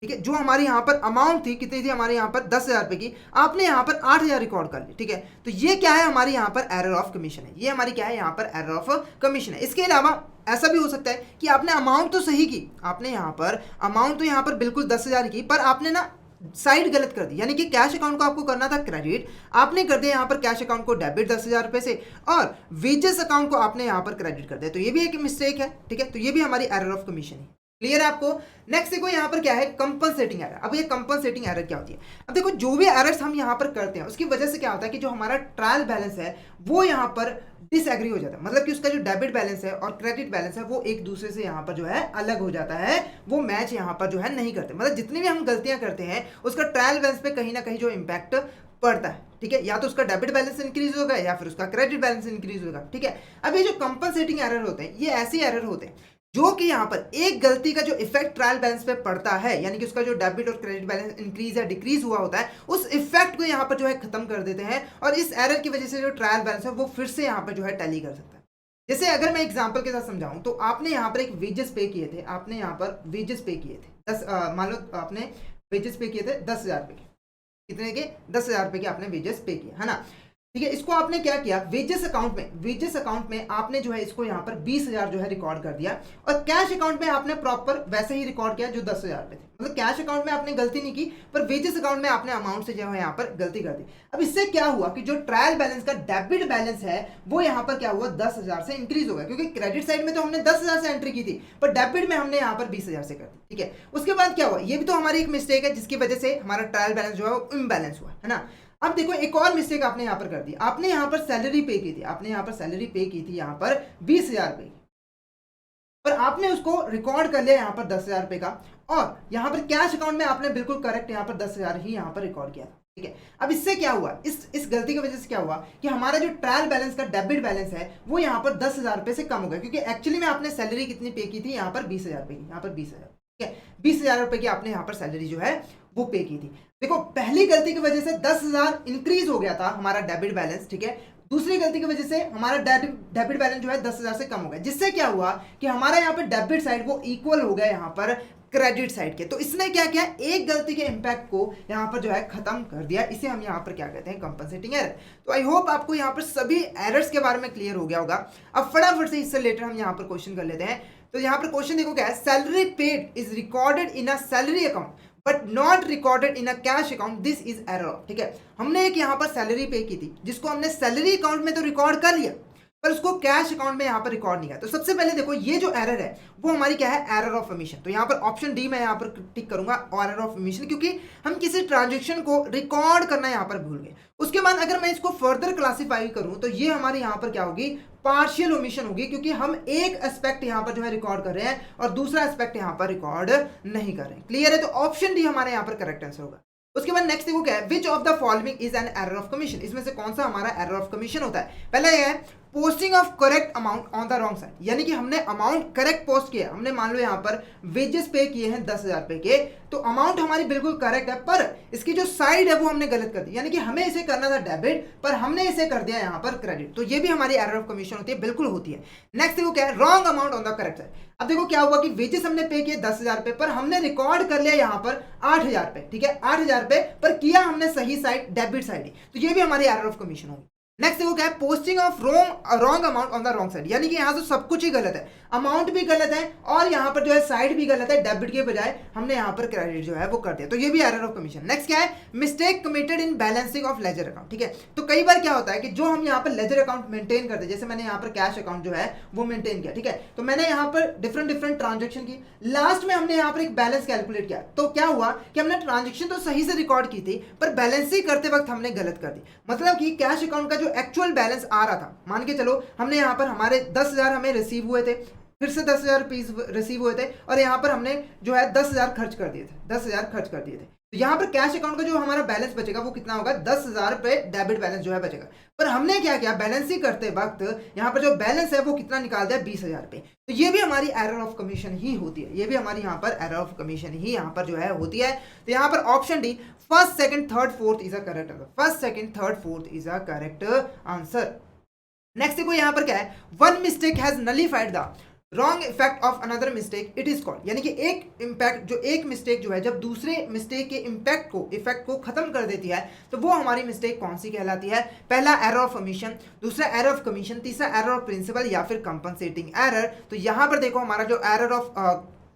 A: ठीक है, जो हमारी यहाँ पर अमाउंट थी, कितनी थी हमारे यहाँ पर 10,000 रुपए की, आपने यहाँ पर 8,000 रिकॉर्ड कर ली, ठीक है, तो ये क्या है, हमारी यहाँ पर एरर ऑफ कमीशन है, ये हमारी क्या है, यहाँ पर एरर ऑफ कमीशन है। इसके अलावा ऐसा भी हो सकता है कि आपने अमाउंट तो सही की, आपने यहाँ पर अमाउंट तो यहाँ पर बिल्कुल 10,000 की, पर आपने ना साइड गलत कर दी, यानी कि कैश अकाउंट को आपको करना था क्रेडिट, आपने कर दिया यहाँ पर कैश अकाउंट को डेबिट 10,000 रुपए से, और वेजेस अकाउंट को आपने यहाँ पर क्रेडिट कर दिया, तो ये भी एक मिस्टेक है, ठीक है, तो ये भी हमारी एरर ऑफ कमीशन है। क्लियर है आपको। नेक्स्ट देखो यहाँ पर क्या है, कंपनसेटिंग एरर। अब ये कंपनसेटिंग एरर क्या होती है, अब देखो जो भी एरर्स हम यहाँ पर करते हैं उसकी वजह से क्या होता है कि जो हमारा ट्रायल बैलेंस है वो यहाँ पर डिसएग्री हो जाता है, मतलब कि उसका जो डेबिट बैलेंस है और क्रेडिट बैलेंस है वो एक दूसरे से यहाँ पर जो है अलग हो जाता है, वो मैच यहाँ पर जो है नहीं करते, मतलब जितनी भी हम गलतियां करते हैं उसका ट्रायल बैलेंस पे कहीं ना कहीं जो इम्पैक्ट पड़ता है, ठीक है, या तो उसका डेबिट बैलेंस इंक्रीज होगा या फिर उसका क्रेडिट बैलेंस इंक्रीज होगा, ठीक है। अब ये जो कंपनसेटिंग एरर होते हैं ये ऐसे एरर होते हैं जो कि यहाँ पर एक गलती का जो इफेक्ट ट्रायल बैलेंस पे पड़ता है, यानी कि उसका जो डेबिट और क्रेडिट बैलेंस इंक्रीज या डिक्रीज हुआ होता है, उस इफेक्ट को यहाँ पर जो है खत्म कर देते हैं, और इस एरर की वजह से जो ट्रायल बैलेंस है वो फिर से यहाँ पर जो है टैली कर सकता है। जैसे अगर मैं एग्जांपल के साथ समझाऊं तो आपने यहाँ पर एक वेजेस पे किए थे, आपने यहाँ पर वेजेस पे किए थे मान लो आपने वेजेस पे किए थे 10,000 रुपए के, कितने के, 10,000 रुपए के आपने वेजेस पे किए, है ना, ठीक है। इसको आपने क्या किया, वेजेस अकाउंट में आपने जो है इसको यहाँ पर 20,000 जो है रिकॉर्ड कर दिया, और कैश अकाउंट में आपने प्रॉपर वैसे ही रिकॉर्ड किया जो 10,000 रुपए थे, मतलब कैश अकाउंट में आपने गलती नहीं की पर वेजेस अकाउंट में आपने अमाउंट से जो है यहाँ पर गलती कर दी। अब इससे क्या हुआ कि जो ट्रायल बैलेंस का डेबिट बैलेंस है वो यहाँ पर क्या हुआ, 10,000 से इंक्रीज हो गया, क्योंकि क्रेडिट साइड में तो हमने 10,000 से एंट्री की थी पर डेबिट में हमने यहाँ पर 20,000 से कर दी, ठीक है। उसके बाद क्या हुआ, ये भी तो हमारी एक मिस्टेक है जिसकी वजह से हमारा ट्रायल बैलेंस जो है वो इम्बैलेंस हुआ, है ना। अब देखो एक और मिस्टेक आपने यहाँ पर कर दी, आपने यहाँ पर सैलरी पे की थी, आपने यहाँ पर सैलरी पे की थी यहाँ पर 20,000 रुपए, पर आपने उसको रिकॉर्ड कर लिया यहाँ पर 10,000 रुपए का, और यहाँ पर कैश अकाउंट में आपने बिल्कुल करेक्ट यहाँ पर 10,000 ही यहाँ पर रिकॉर्ड किया था, ठीक है। अब इससे क्या हुआ, इस गलती की वजह से क्या हुआ कि हमारा जो ट्रायल बैलेंस का डेबिट बैलेंस है वो यहाँ पर 10,000 रुपए से कम हो गया, क्योंकि एक्चुअली में आपने सैलरी कितनी पे की थी, यहाँ पर 20,000 रुपए की, यहाँ पर 20,000, ठीक है, 20,000 रुपए की आपने यहाँ पर सैलरी जो है वो पे की थी। देखो पहली गलती की वजह से 10,000 इंक्रीज हो गया था हमारा डेबिट बैलेंस, ठीक है, दूसरी गलती की वजह से हमारा डेबिट बैलेंस जो है 10,000 से कम हो गया, जिससे क्या हुआ कि हमारा यहाँ पर डेबिट साइड वो इक्वल हो गया यहाँ पर क्रेडिट साइड के। तो इसने क्या किया, एक गलती के इंपैक्ट को यहाँ पर जो है खत्म कर दिया, इसे हम यहाँ पर क्या कहते हैं, कंपनसेटिंग एरर। तो आई होप आपको यहाँ पर सभी एरर्स के बारे में क्लियर हो गया होगा। अब फटाफट से इससे रिलेटेड हम यहाँ पर क्वेश्चन कर लेते हैं। तो यहाँ पर क्वेश्चन देखो क्या है, salary paid is recorded in a salary account but not recorded in a cash account, this is error, ठीक है। हमने एक यहाँ पर सैलरी पे की थी जिसको हमने सैलरी अकाउंट में तो रिकॉर्ड कर लिया पर उसको कैश अकाउंट में यहाँ पर रिकॉर्ड नहीं किया। तो सबसे पहले देखो ये जो एरर है वो हमारी क्या है, एरर ऑफ ओमिशन। तो यहाँ पर ऑप्शन डी मैं यहाँ पर टिक करूंगा, एरर ऑफ ओमिशन, क्योंकि हम किसी ट्रांजेक्शन को रिकॉर्ड करना यहाँ पर भूल गए। उसके बाद अगर मैं इसको फर्दर क्लासीफाई करूं तो ये हमारी यहाँ पर क्या होगी, पार्शियल ओमिशन होगी, क्योंकि हम एक एस्पेक्ट यहाँ पर जो है रिकॉर्ड कर रहे हैं और दूसरा एस्पेक्ट यहाँ पर रिकॉर्ड नहीं कर रहे हैं। क्लियर है, तो ऑप्शन डी हमारे यहाँ पर करेक्ट आंसर होगा। उसके बाद नेक्स्ट देखो क्या है, which of the following is an error of commission, इसमें से कौन सा हमारा एरर ऑफ कमीशन होता है। पहला ये है posting of correct amount on the wrong side, यानी कि हमने अमाउंट करेक्ट पोस्ट किया, हमने मान लो यहाँ पर वेजेस पे किए हैं 10,000 रुपए के, तो अमाउंट हमारी बिल्कुल करेक्ट है पर इसकी जो साइड है वो हमने गलत कर दी, यानी कि हमें इसे करना था डेबिट पर हमने इसे कर दिया यहाँ पर क्रेडिट। तो ये भी हमारी एरर ऑफ कमीशन होती है, बिल्कुल होती है। नेक्स्ट देखो क्या है, wrong amount on the correct side. अब देखो क्या हुआ कि वेजेस हमने पे किए 10,000 रुपए पर हमने रिकॉर्ड कर लिया यहाँ पर 8,000 रुपए, ठीक है, 8,000 रुपए पर किया हमने सही साइड डेबिट साइड ही, तो ये भी हमारी एरर ऑफ कमीशन होगी। नेक्स्ट देखो क्या है, posting of wrong amount on the wrong side, यानी कि यहाँ से सब कुछ ही गलत है। अमाउंट भी गलत है और यहाँ पर जो है साइड भी गलत है, डेबिट के बजाय हमने यहाँ पर क्रेडिट जो है वो कर दिया, तो ये भी एरर ऑफ कमीशन। नेक्स्ट क्या है, mistake committed in balancing of laser account. ठीक है, तो कई बार क्या होता है कि जो हम यहाँ पर लेजर अकाउंट मेंटेन करते हैं, जैसे मैंने यहाँ पर कैश अकाउंट जो है वो मेंटेन किया, ठीक है, तो मैंने यहाँ पर डिफरेंट ट्रांजेक्शन की, लास्ट में हमने यहाँ पर एक बैलेंस कैलकुलेट किया, तो क्या हुआ कि हमने ट्रांजेक्शन तो सही से रिकॉर्ड की थी पर बैलेंसिंग करते वक्त हमने गलत कर दी। मतलब कि कैश अकाउंट का जो एक्चुअल बैलेंस आ रहा था, मान के चलो हमने यहाँ पर हमारे 10,000 हमें रिसीव हुए थे, फिर से 10,000 रुपीज रिसीव हुए थे और यहाँ पर हमने जो है 10,000 खर्च कर दिए थे, 10,000 खर्च कर दिए थे, तो यहाँ पर कैश अकाउंट का जो हमारा बैलेंस बचेगा वो कितना होगा, 10,000 रुपए डेबिट बैलेंस जो है बचेगा। पर हमने क्या किया, बैलेंसिंग करते वक्त यहाँ पर जो बैलेंस है वो कितना निकाल दिया, 20,000 रुपए। तो ये भी हमारी एरर ऑफ कमीशन ही होती है, ये भी हमारी यहाँ पर एरर ऑफ कमीशन ही यहाँ पर जो है होती है। तो यहाँ पर option D first second third fourth is a correct answer, first second third fourth is a correct answer. Next देखो यहाँ पर क्या है, one mistake has nullified the wrong effect of another mistake it is called, यानी कि एक impact जो एक मिस्टेक जो है जब दूसरे मिस्टेक के इम्पैक्ट को इफेक्ट को खत्म कर देती है तो वो हमारी मिस्टेक कौन सी कहलाती है। पहला एरर ऑफ ओमिशन, दूसरा एरर ऑफ कमीशन, तीसरा एरर ऑफ प्रिंसिपल या फिर कंपनसेटिंग एरर। तो यहाँ पर देखो हमारा जो error of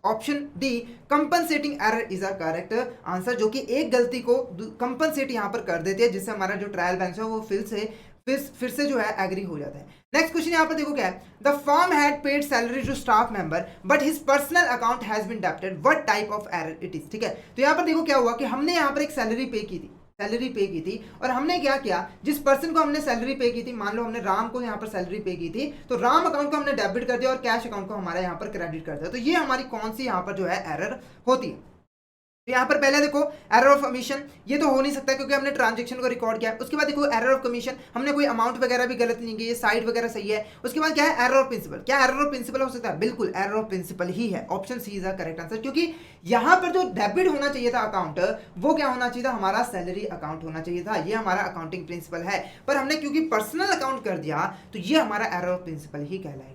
A: option D compensating error is a correct answer, जो कि एक गलती को कंपनसेट यहाँ पर कर देती है जिससे हमारा जो ट्रायल बैलेंस है वो फिर से जो है एग्री हो जाता है। नेक्स्ट क्वेश्चन यहाँ पर देखो क्या है, the firm had paid salary to staff member but his personal account has been debited, what type of error it is. ठीक है, तो यहाँ पर देखो क्या हुआ कि हमने यहाँ पर एक सैलरी पे की थी और हमने क्या किया, जिस पर्सन को हमने सैलरी पे की थी, मान लो हमने राम को यहाँ पर सैलरी पे की थी, तो राम अकाउंट को हमने डेबिट कर दिया और कैश अकाउंट को हमारा यहाँ पर क्रेडिट कर दिया। तो ये हमारी कौन सी यहाँ पर जो है एरर होती है। तो यहाँ पर पहले देखो एरर ऑफ कमीशन, ये तो हो नहीं सकता क्योंकि हमने ट्रांजैक्शन को रिकॉर्ड किया। उसके बाद देखो एरर ऑफ कमीशन, हमने कोई अमाउंट वगैरह भी गलत नहीं की, साइड वगैरह सही है। उसके बाद क्या है, एरर ऑफ प्रिंसिपल। क्या एरर ऑफ प्रिंसिपल हो सकता है, बिल्कुल एरर ऑफ प्रिंसिपल ही है, option C is the correct answer, क्योंकि यहाँ पर जो डेबिट होना चाहिए था अकाउंट, वो क्या होना चाहिए था, हमारा सैलरी अकाउंट होना चाहिए था, ये हमारा अकाउंटिंग प्रिंसिपल है, पर हमने क्योंकि पर्सनल अकाउंट कर दिया तो ये हमारा एरर ऑफ प्रिंसिपल ही कहलाएगा।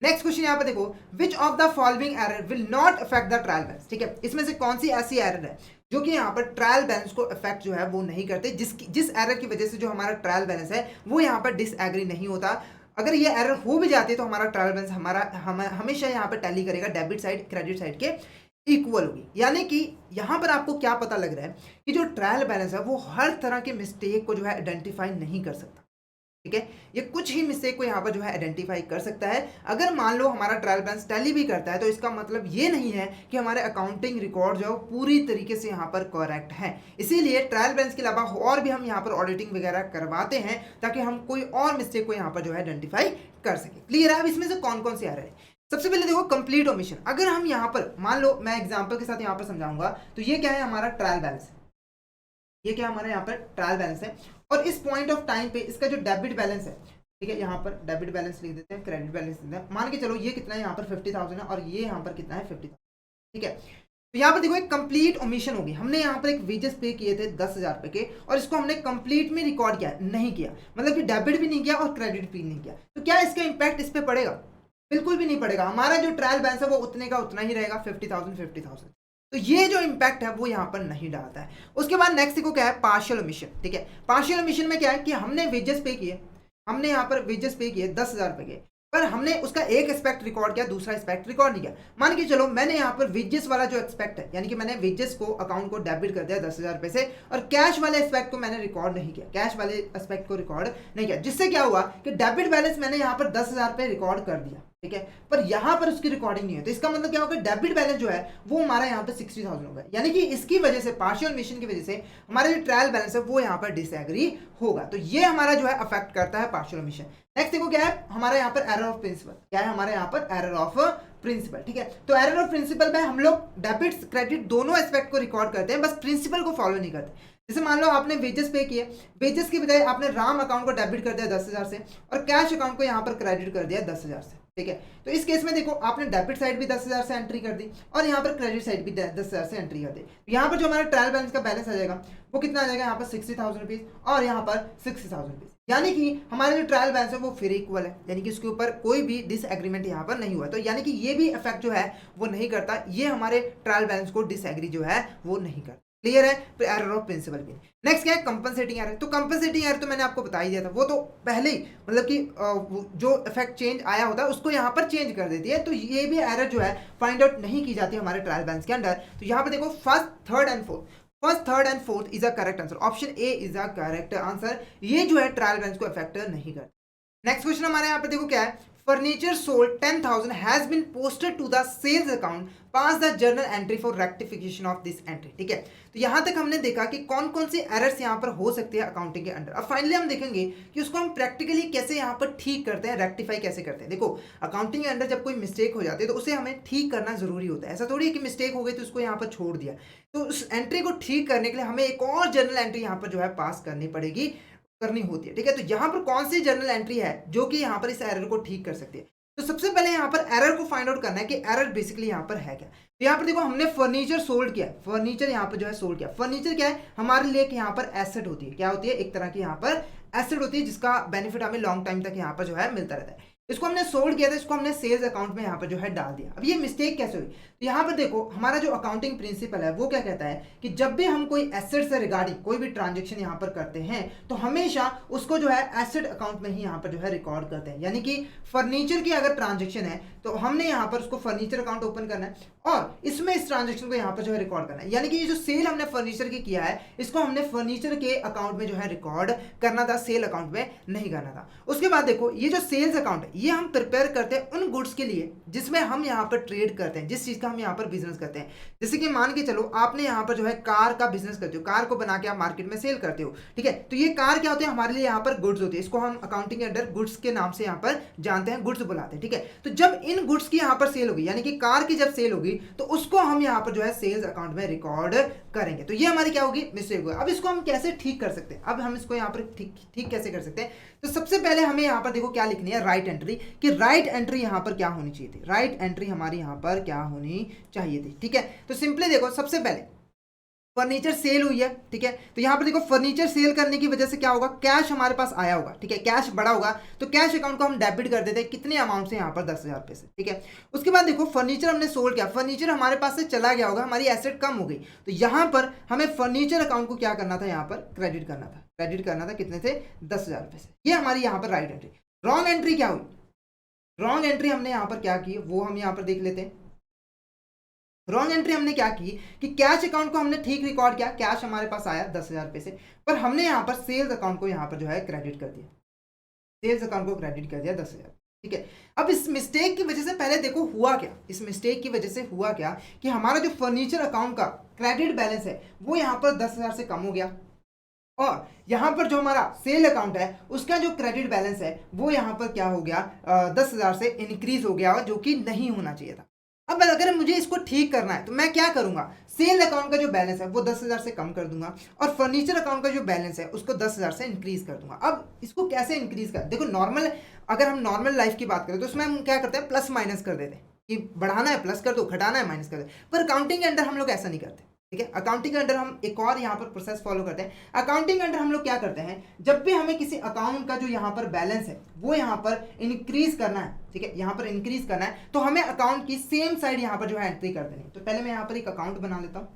A: नेक्स्ट क्वेश्चन यहाँ पर देखो, which of the following error will not affect the trial balance. ठीक है, इसमें से कौन सी ऐसी एरर है जो कि यहाँ पर ट्रायल बैलेंस को इफेक्ट जो है वो नहीं करते, जिस एरर की वजह से जो हमारा ट्रायल बैलेंस है वो यहाँ पर डिसएग्री नहीं होता। अगर ये एरर हो भी जाती है तो हमारा ट्रायल बैलेंस हमेशा यहाँ पर टैली करेगा डेबिट साइड क्रेडिट साइड के इक्वल होगी। यानी कि यहाँ पर आपको क्या पता लग रहा है कि जो ट्रायल बैलेंस है वो हर तरह के मिस्टेक को जो है आइडेंटिफाई नहीं कर सकता। ठीक है, ये कुछ ही मिस्टेक को यहाँ पर जो है आइडेंटिफाई कर सकता है। अगर मान लो हमारा ट्रायल बैलेंस टैली भी करता है तो इसका मतलब ये नहीं है कि हमारे अकाउंटिंग रिकॉर्ड जो है पूरी तरीके से यहाँ पर करेक्ट है। इसीलिए ट्रायल बैलेंस के अलावा और भी हम यहाँ पर ऑडिटिंग वगैरह करवाते हैं ताकि हम कोई और मिस्टेक को यहाँ पर जो है आइडेंटिफाई कर सके। क्लियर है। अब इसमें से कौन कौन से आ रहे हैं, सबसे पहले देखो कंप्लीट ओमिशन। अगर हम यहाँ पर मान लो, मैं एग्जाम्पल के साथ यहाँ पर समझाऊंगा, तो ये क्या है, हमारा ट्रायल बैलेंस, ये क्या हमारा यहाँ पर ट्रायल बैलेंस है और इस पॉइंट ऑफ टाइम पे इसका जो डेबिट बैलेंस है, ठीक है, यहाँ पर डेबिट बैलेंस लिख देते हैं, क्रेडिट बैलेंस लिख देते हैं। मान के चलो ये कितना है, यहाँ पर 50,000 है और ये यहाँ पर कितना है 50,000। ठीक है, तो यहाँ पर देखो एक कंप्लीट ओमिशन होगी। हमने यहाँ पर एक वेजेस पे किए थे 10,000 रुपए के और इसको हमने कंप्लीट में रिकॉर्ड किया नहीं किया, मतलब कि डेबिट भी नहीं किया और क्रेडिट भी नहीं किया। तो क्या इसका इंपैक्ट इस पर पड़ेगा, बिल्कुल भी नहीं पड़ेगा। हमारा जो ट्रायल बैलेंस है वो उतने का उतना ही रहेगा, 50,000। तो ये जो इंपैक्ट है वो यहाँ पर नहीं डालता है। उसके बाद नेक्स्ट को क्या है, पार्शियल ओमिशन। ठीक है, पार्शियल ओमिशन में क्या है कि हमने वेजेस पे किए, हमने यहाँ पर वेजेस पे किए 10,000 रुपए के, पर हमने उसका एक एस्पेक्ट रिकॉर्ड किया, दूसरा एस्पेक्ट रिकॉर्ड नहीं किया। मान के चलो मैंने यहाँ पर वेजेस वाला जो एस्पेक्ट है, यानी कि मैंने वेजेस को अकाउंट को डेबिट कर दिया 10,000 रुपए से, और कैश वाले एस्पेक्ट को मैंने रिकॉर्ड नहीं किया, कैश वाले एस्पेक्ट को रिकॉर्ड नहीं किया, जिससे क्या हुआ कि डेबिट बैलेंस मैंने यहाँ पर 10,000 रुपए रिकॉर्ड कर दिया। ठीक है, पर यहाँ पर उसकी रिकॉर्डिंग नहीं है। तो इसका मतलब क्या होगा, डेबिट बैलेंस जो है वो हमारा यहाँ पर 60,000 होगा। यानी कि इसकी वजह से, पार्शियल ओमिशन की वजह से हमारा जो ट्रायल बैलेंस है वो यहाँ पर डिसएग्री होगा। तो ये हमारा जो है अफेक्ट करता है पार्शियल ओमिशन। नेक्स्ट देखो क्या है हमारा यहाँ पर एरर ऑफ प्रिंसिपल। क्या है हमारे यहाँ पर एरर ऑफ प्रिंसिपल। ठीक है, तो एरर ऑफ प्रिंसिपल में हम लोग डेबिट क्रेडिट दोनों एस्पेक्ट को रिकॉर्ड करते हैं, बस प्रिंसिपल को फॉलो नहीं करते। जैसे मान लो आपने वेजेस पे किए, वेजेस की बजाय आपने राम अकाउंट को डेबिट कर दिया 10,000 से और कैश अकाउंट को यहाँ पर क्रेडिट कर दिया 10,000 से। ठीक है, तो इस केस में देखो आपने डेबिट साइड भी 10,000 से एंट्री कर दी और यहाँ पर क्रेडिट साइड भी 10,000 से एंट्री कर दी। यहाँ पर जो हमारा ट्रायल बैलेंस का बैलेंस आ जाएगा वो कितना आ जाएगा, यहाँ पर 60,000 रुपीज और यहाँ पर 60,000 रुपीज। यानी कि हमारा जो ट्रायल बैलेंस है वो फिर इक्वल है, यानी कि उसके ऊपर कोई भी डिसएग्रीमेंट यहाँ पर नहीं हुआ। तो यानी कि ये भी इफेक्ट जो है वो नहीं करता, ये हमारे ट्रायल बैलेंस को डिसएग्री जो है वो नहीं करता। क्लियर है? फिर एरर ऑफ प्रिंसिपल भी। नेक्स्ट क्या है? Compensating error. तो कंपनसेटिंग एरर तो मैंने आपको बता ही दिया था, वो तो पहले ही मतलब कि जो इफेक्ट चेंज आया होता है उसको यहाँ पर चेंज कर देती है। तो ये भी एरर जो है फाइंड आउट नहीं की जाती हमारे ट्रायल बैलेंस के अंदर। तो यहाँ पर देखो first third and fourth is a correct answer, option A is a correct answer. ये जो है ट्रायल बैलेंस को इफेक्ट नहीं करता। नेक्स्ट क्वेश्चन हमारे यहाँ पे देखो क्या है? Furniture sold 10,000 has been posted to the sales account, pass the journal entry for rectification of this entry. ठीक है, तो यहां तक हमने देखा कि कौन कौन सी एरर्स यहां पर हो सकती है अकाउंटिंग के अंदर। अब फाइनली हम देखेंगे कि उसको हम प्रैक्टिकली कैसे यहां पर ठीक करते हैं, रेक्टिफाई कैसे करते हैं। देखो अकाउंटिंग के अंदर जब कोई मिस्टेक हो जाती है तो उसे हमें ठीक करना जरूरी होता है। ऐसा थोड़ी है कि मिस्टेक हो गई तो उसको यहाँ पर छोड़ दिया। तो उस एंट्री को ठीक करने के लिए हमें एक और जर्नल एंट्री यहाँ पर जो है पास करनी पड़ेगी, करनी होती है। ठीक है, तो यहाँ पर कौन सी जर्नल एंट्री है जो कि यहाँ पर इस एरर को ठीक कर सकती है? तो सबसे पहले यहाँ पर एरर को फाइंड आउट करना है कि एरर बेसिकली यहाँ पर है क्या। तो यहाँ पर देखो हमने फर्नीचर सोल्ड किया, फर्नीचर यहाँ पर जो है सोल्ड किया। फर्नीचर क्या है? हमारे लिए यहाँ पर एसेट होती है। क्या होती है? एक तरह की यहाँ पर एसेट होती है जिसका बेनिफिट हमें लॉन्ग टाइम तक यहाँ पर जो है मिलता रहता है। इसको हमने सोल्ड किया था, इसको हमने सेल्स अकाउंट में यहाँ पर जो है डाल दिया। अब ये मिस्टेक कैसे हुई? तो यहाँ पर देखो हमारा जो अकाउंटिंग प्रिंसिपल है वो क्या कहता है कि जब भी हम कोई एसेट से रिगार्डिंग कोई भी ट्रांजेक्शन यहाँ पर करते हैं तो हमेशा उसको जो है एसेट अकाउंट में ही यहाँ पर जो है रिकॉर्ड करते हैं। यानी कि फर्नीचर की अगर ट्रांजेक्शन है तो हमने यहाँ पर उसको फर्नीचर अकाउंट ओपन करना है और इसमें इस ट्रांजेक्शन को यहाँ पर जो है रिकॉर्ड करना है। यानी कि ये जो सेल हमने फर्नीचर की किया है इसको हमने फर्नीचर के अकाउंट में जो है रिकॉर्ड करना था, सेल अकाउंट में नहीं करना था। उसके बाद देखो ये जो सेल्स अकाउंट है ये हम प्रिपेयर करते हैं उन गुड्स के लिए जिसमें हम यहाँ पर ट्रेड करते हैं, जिस चीज का हम यहाँ पर बिजनेस करते हैं। जैसे कि मान के चलो आपने यहाँ पर जो है कार का बिजनेस करते हो, कार को बना के आप मार्केट में सेल करते हो। ठीक है, तो ये कार क्या होते हैं? हमारे लिए यहाँ पर गुड्स होती है। इसको हम अकाउंटिंग के अंदर गुड्स के नाम से यहाँ पर जानते हैं, गुड्स बुलाते हैं। ठीक है, तो जब इन गुड्स की यहाँ पर सेल होगी यानी कि कार की जब सेल होगी तो उसको हम यहाँ पर जो है सेल्स अकाउंट में रिकॉर्ड करेंगे। तो ये हमारी क्या होगी? मिस्टेक होगी। अब इसको हम कैसे ठीक कर सकते हैं? अब हम इसको यहाँ पर ठीक कैसे कर सकते हैं? तो सबसे पहले हमें यहाँ पर देखो क्या लिखनी है, राइट एंट्री। कि राइट एंट्री यहाँ पर क्या होनी चाहिए थी? राइट एंट्री हमारी यहाँ पर क्या होनी चाहिए थी? ठीक है, तो सिंपली देखो सबसे पहले फर्नीचर सेल हुई है। ठीक है, तो यहाँ पर देखो फर्नीचर सेल करने की वजह से क्या होगा? कैश हमारे पास आया होगा। ठीक है, कैश बड़ा होगा तो कैश अकाउंट को हम डेबिट कर देते हैं कितने अमाउंट से? यहाँ पर 10,000 रुपये से। ठीक है, उसके बाद देखो फर्नीचर हमने सोल्ड किया, फर्नीचर हमारे पास से चला गया होगा, हमारी एसेट कम हो गई। तो यहाँ पर हमें फर्नीचर अकाउंट को क्या करना था? यहाँ पर क्रेडिट करना था। क्रेडिट करना था कितने से? 10,000 रुपये से। ये हमारी यहाँ पर राइट एंट्री। रॉन्ग एंट्री क्या हुई? रॉन्ग एंट्री हमने यहाँ पर क्या की वो हम यहाँ पर देख लेते हैं। रॉन्ग एंट्री हमने क्या की कि कैश अकाउंट को हमने ठीक रिकॉर्ड किया, कैश हमारे पास आया 10,000 रुपये से, पर हमने यहाँ पर सेल्स अकाउंट को यहाँ पर जो है क्रेडिट कर दिया, सेल्स अकाउंट को क्रेडिट कर दिया 10,000। ठीक है, अब इस मिस्टेक की वजह से पहले देखो हुआ क्या? इस मिस्टेक की वजह से हुआ क्या कि हमारा जो फर्नीचर अकाउंट का क्रेडिट बैलेंस है वो यहाँ पर 10,000 से कम हो गया और यहाँ पर जो हमारा सेल अकाउंट है उसका जो क्रेडिट बैलेंस है वो यहाँ पर क्या हो गया? 10,000 से इंक्रीज हो गया, जो कि नहीं होना चाहिए था। अब अगर मुझे इसको ठीक करना है तो मैं क्या करूंगा? सेल अकाउंट का जो बैलेंस है वो 10,000 से कम कर दूंगा और फर्नीचर अकाउंट का जो बैलेंस है उसको 10,000 से इंक्रीज कर दूंगा। अब इसको कैसे इंक्रीज कर? देखो नॉर्मल, अगर हम नॉर्मल लाइफ की बात करें तो उसमें हम क्या करते हैं? प्लस माइनस कर देते हैं कि बढ़ाना है प्लस कर दो, घटाना है माइनस कर दो। पर अकाउंटिंग के अंदर हम लोग ऐसा नहीं करते। ठीक है, अकाउंटिंग के अंदर हम एक और यहाँ पर प्रोसेस फॉलो करते हैं। अकाउंटिंग के अंदर हम लोग क्या करते हैं? जब भी हमें किसी अकाउंट का जो यहाँ पर बैलेंस है वो यहाँ पर इंक्रीज करना है, ठीक है, यहाँ पर इंक्रीज करना है, तो हमें अकाउंट की सेम साइड यहाँ पर जो है एंट्री कर देनी है। तो पहले मैं यहाँ पर एक अकाउंट बना लेता हूँ,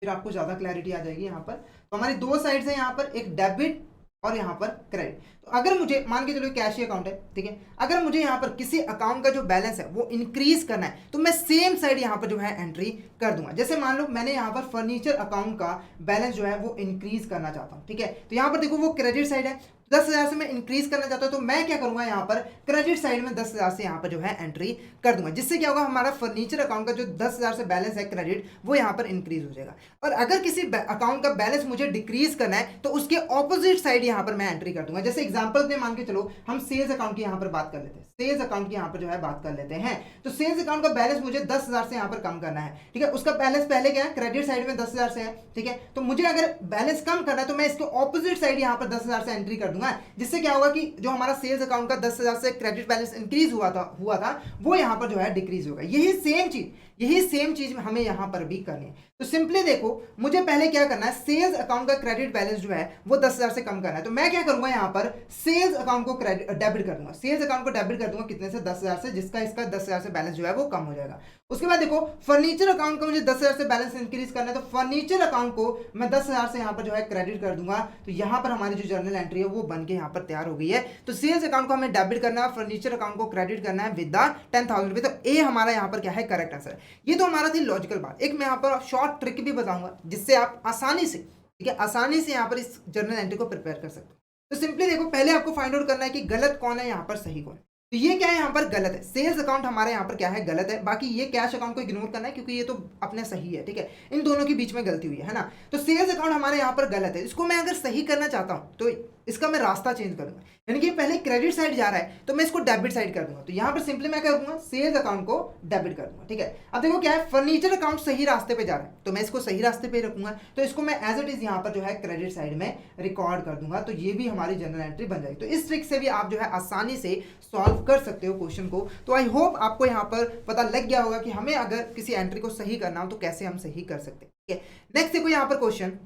A: फिर आपको ज्यादा क्लैरिटी आ जाएगी। यहाँ पर तो हमारी दो साइड है, यहाँ पर एक डेबिट और यहाँ पर क्रेडिट। तो अगर मुझे मान के चलो कैश अकाउंट है, ठीक है, अगर मुझे यहाँ पर किसी अकाउंट का जो बैलेंस है वो इंक्रीज करना है तो मैं सेम साइड यहाँ पर जो है एंट्री कर दूंगा। जैसे मान लो मैंने यहाँ पर फर्नीचर अकाउंट का बैलेंस जो है वो इंक्रीज करना चाहता हूँ। ठीक है, तो यहाँ पर देखो वो क्रेडिट साइड है, 10,000 से मैं इंक्रीज करना चाहता हूं तो मैं क्या करूंगा? यहाँ पर क्रेडिट साइड में 10,000 से यहाँ पर जो है एंट्री कर दूंगा, जिससे क्या होगा? हमारा फर्नीचर अकाउंट का जो 10,000 से बैलेंस है क्रेडिट वो यहाँ पर इंक्रीज हो जाएगा। और अगर किसी अकाउंट का बैलेंस मुझे डिक्रीज करना है तो उसके ऑपोजिट साइड यहाँ पर मैं एंट्री कर दूंगा। जैसे एग्जाम्पल में मान के चलो हम सेल्स अकाउंट की यहाँ पर बात कर लेते हैं, सेल्स अकाउंट की यहाँ पर जो है बात कर लेते हैं। तो सेल्स अकाउंट का बैलेंस मुझे 10,000 से यहाँ पर कम करना है। ठीक है, उसका बैलेंस पहले क्या है? क्रेडिट साइड में 10,000 से है। ठीक है, तो मुझे अगर बैलेंस कम करना है तो मैं इसके ऑपोजिट साइड यहाँ पर 10,000 से एंट्री कर दूंगा, जिससे क्या होगा कि जो हमारा सेल्स अकाउंट का 10,000 से क्रेडिट बैलेंस इंक्रीज हुआ था वो यहाँ पर जो है डिक्रीज होगा। यही सेम चीज हमें यहाँ पर भी करनी है। तो सिंपली देखो, मुझे पहले क्या करना है, सेल्स अकाउंट का क्रेडिट बैलेंस जो है वो 10,000 से कम करना है। तो मैं क्या करूंगा, यहाँ पर सेल्स अकाउंट को डेबिट कर दूंगा, सेल्स अकाउंट को डेबिट कर दूंगा कितने से, 10,000 से, जिसका इसका 10,000 से बैलेंस जो है वो कम हो जाएगा। उसके बाद देखो, फर्नीचर अकाउंट को मुझे 10,000 से बैलेंस इंक्रीज करना है, तो फर्नीचर अकाउंट को मैं 10,000 से यहाँ पर जो है क्रेडिट कर दूंगा। तो यहाँ पर हमारी जो जर्नल एंट्री है वो बन के यहाँ पर तैयार हो गई है। तो सेल्स अकाउंट को हमें डेबिट करना है, फर्नीचर अकाउंट को क्रेडिट करना है विद द 10,000 रुपये। तो ए हमारा यहाँ पर क्या है, करेक्ट आंसर है। ये तो हमारा थी लॉजिकल बात। एक मैं यहाँ पर शॉर्ट ट्रिक भी बताऊंगा जिससे आप आसानी से, ठीक है, आसानी से यहाँ पर इस जर्नल एंट्री को प्रिपेयर कर सकते हो। तो सिंपली देखो, पहले आपको फाइंड आउट करना है कि गलत कौन है, यहाँ पर सही कौन है। तो ये क्या है, यहाँ पर गलत है, सेल्स अकाउंट हमारे यहाँ पर क्या है, गलत है। बाकी ये कैश अकाउंट को इग्नोर करना है क्योंकि ये तो अपने सही है, ठीक है, इन दोनों के बीच में गलती हुई है ना। तो सेल्स अकाउंट हमारे यहाँ पर गलत है, इसको मैं अगर सही करना चाहता हूँ तो इसका मैं रास्ता चेंज करूंगा, यानी कि पहले क्रेडिट साइड जा रहा है तो मैं इसको डेबिट साइड कर दूंगा। तो यहाँ पर सिंपली मैं क्या करूंगा, सेल्स अकाउंट को डेबिट कर दूंगा, ठीक है। अब देखो क्या है, फर्नीचर अकाउंट सही रास्ते पे जा रहा है तो मैं इसको सही रास्ते पे रखूंगा, तो इसको मैं एज इट इज यहाँ पर जो है क्रेडिट साइड में रिकॉर्ड कर दूंगा। तो ये भी हमारी जनरल एंट्री बन जाएगी। तो इस ट्रिक से भी आप जो है आसानी से सॉल्व कर सकते हो क्वेश्चन को। तो आई होप आपको यहाँ पर पता लग गया होगा कि हमें अगर किसी एंट्री को सही करना हो तो कैसे हम सही कर सकते हैं, ठीक है। नेक्स्ट देखो यहाँ पर question,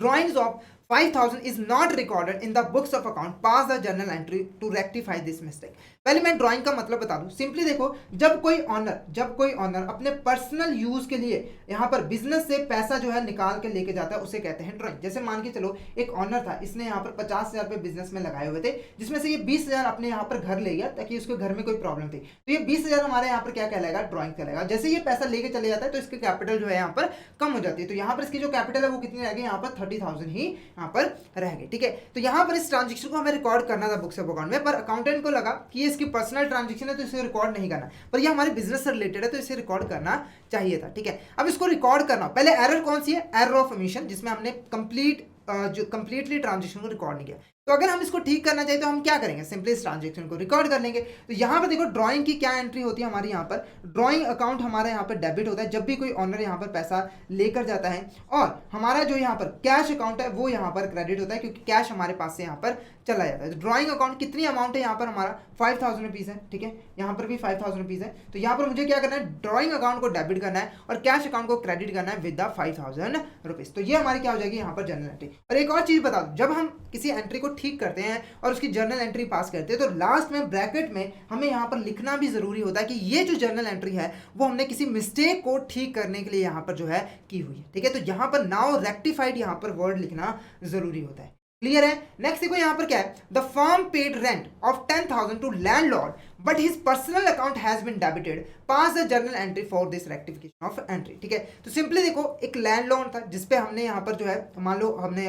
A: drawings of 5,000 is not recorded in the books of account, pass the journal entry to rectify this mistake। पहले मैं ड्राइंग का मतलब बता दूं। सिंपली देखो, जब कोई ऑनर अपने पर्सनल यूज के लिए यहाँ पर बिजनेस से पैसा जो है निकाल के लेके जाता है उसे कहते हैं ड्राइंग। जैसे मान के चलो एक ऑनर था, इसने यहाँ पर 50,000 रुपये बिजनेस में लगाए हुए थे, जिसमें से ये 20,000 अपने यहाँ पर घर ले गया ताकि उसके घर में कोई प्रॉब्लम थी। तो ये 20,000 हमारे यहाँ पर क्या कहलाएगा, ड्राइंग कहलाएगा। जैसे ये पैसा लेके चले जाता है तो इसकी कैपिटल जो है यहाँ पर कम हो जाती है। तो यहाँ पर इसकी जो कैपिटल है वो कितनी रह गई, यहाँ पर 30,000 ही यहाँ पर रह गई, ठीक है। तो यहाँ पर इस ट्रांजेक्शन को हमें रिकॉर्ड करना था बुक्स ऑफ अकाउंट में, पर अकाउंटेंट को लगा कि ये इसकी पर्सनल ट्रांजेक्शन है तो इसे रिकॉर्ड नहीं करना, पर ये हमारे बिजनेस से रिलेटेड है तो इसे रिकॉर्ड करना चाहिए था, ठीक है। अब इसको रिकॉर्ड करना, पहले एरर कौन सी है, एरर ऑफ ओमिशन, जिसमें हमने कंप्लीटली ट्रांजेक्शन को रिकॉर्ड नहीं किया। तो अगर हम इसको ठीक करना चाहिए तो हम क्या करेंगे, सिंपली इस ट्रांजेक्शन को रिकॉर्ड कर लेंगे। तो यहाँ पर देखो ड्राइंग की क्या एंट्री होती है हमारी, यहाँ पर ड्राइंग अकाउंट हमारे यहाँ पर डेबिट होता है जब भी कोई ऑनर यहाँ पर पैसा लेकर जाता है, और हमारा जो यहाँ पर कैश अकाउंट है वो यहाँ पर क्रेडिट होता है क्योंकि कैश हमारे पास से यहाँ पर चला जाता है। तो ड्राइंग अकाउंट कितनी अमाउंट है, यहाँ पर हमारा 5,000 रुपीज़ है, ठीक है, यहाँ पर भी 5,000 रुपीज़ है। तो यहाँ पर मुझे क्या करना है, ड्राइंग अकाउंट को डेबिट करना है और कैश अकाउंट को क्रेडिट करना है विद द 5,000 रुपीज़। तो ये हमारी क्या हो जाएगी यहाँ पर जनरल एंट्री। और एक और चीज़ बता दूँ, जब हम किसी एंट्री को ठीक करते हैं और उसकी जर्नल एंट्री पास करते हैं तो लास्ट में ब्रैकेट में हमें यहाँ पर लिखना भी जरूरी होता है कि ये जो जर्नल एंट्री है वो हमने किसी मिस्टेक को ठीक करने के लिए यहाँ पर जो है की हुई है, ठीक है। तो यहाँ पर नाउ रेक्टिफाइड यहाँ पर वर्ड लिखना जरूरी होता है। क्लियर है। नेक्स्ट देखो यहाँ पर क्या है, the firm paid rent of 10,000 to landlord but his personal account has been debited, pass the journal entry for this rectification of entry, ठीक है। तो सिंपली देखो, एक लैंडलॉर्ड था जिसपे हमने यहाँ पर जो है, मान लो हमने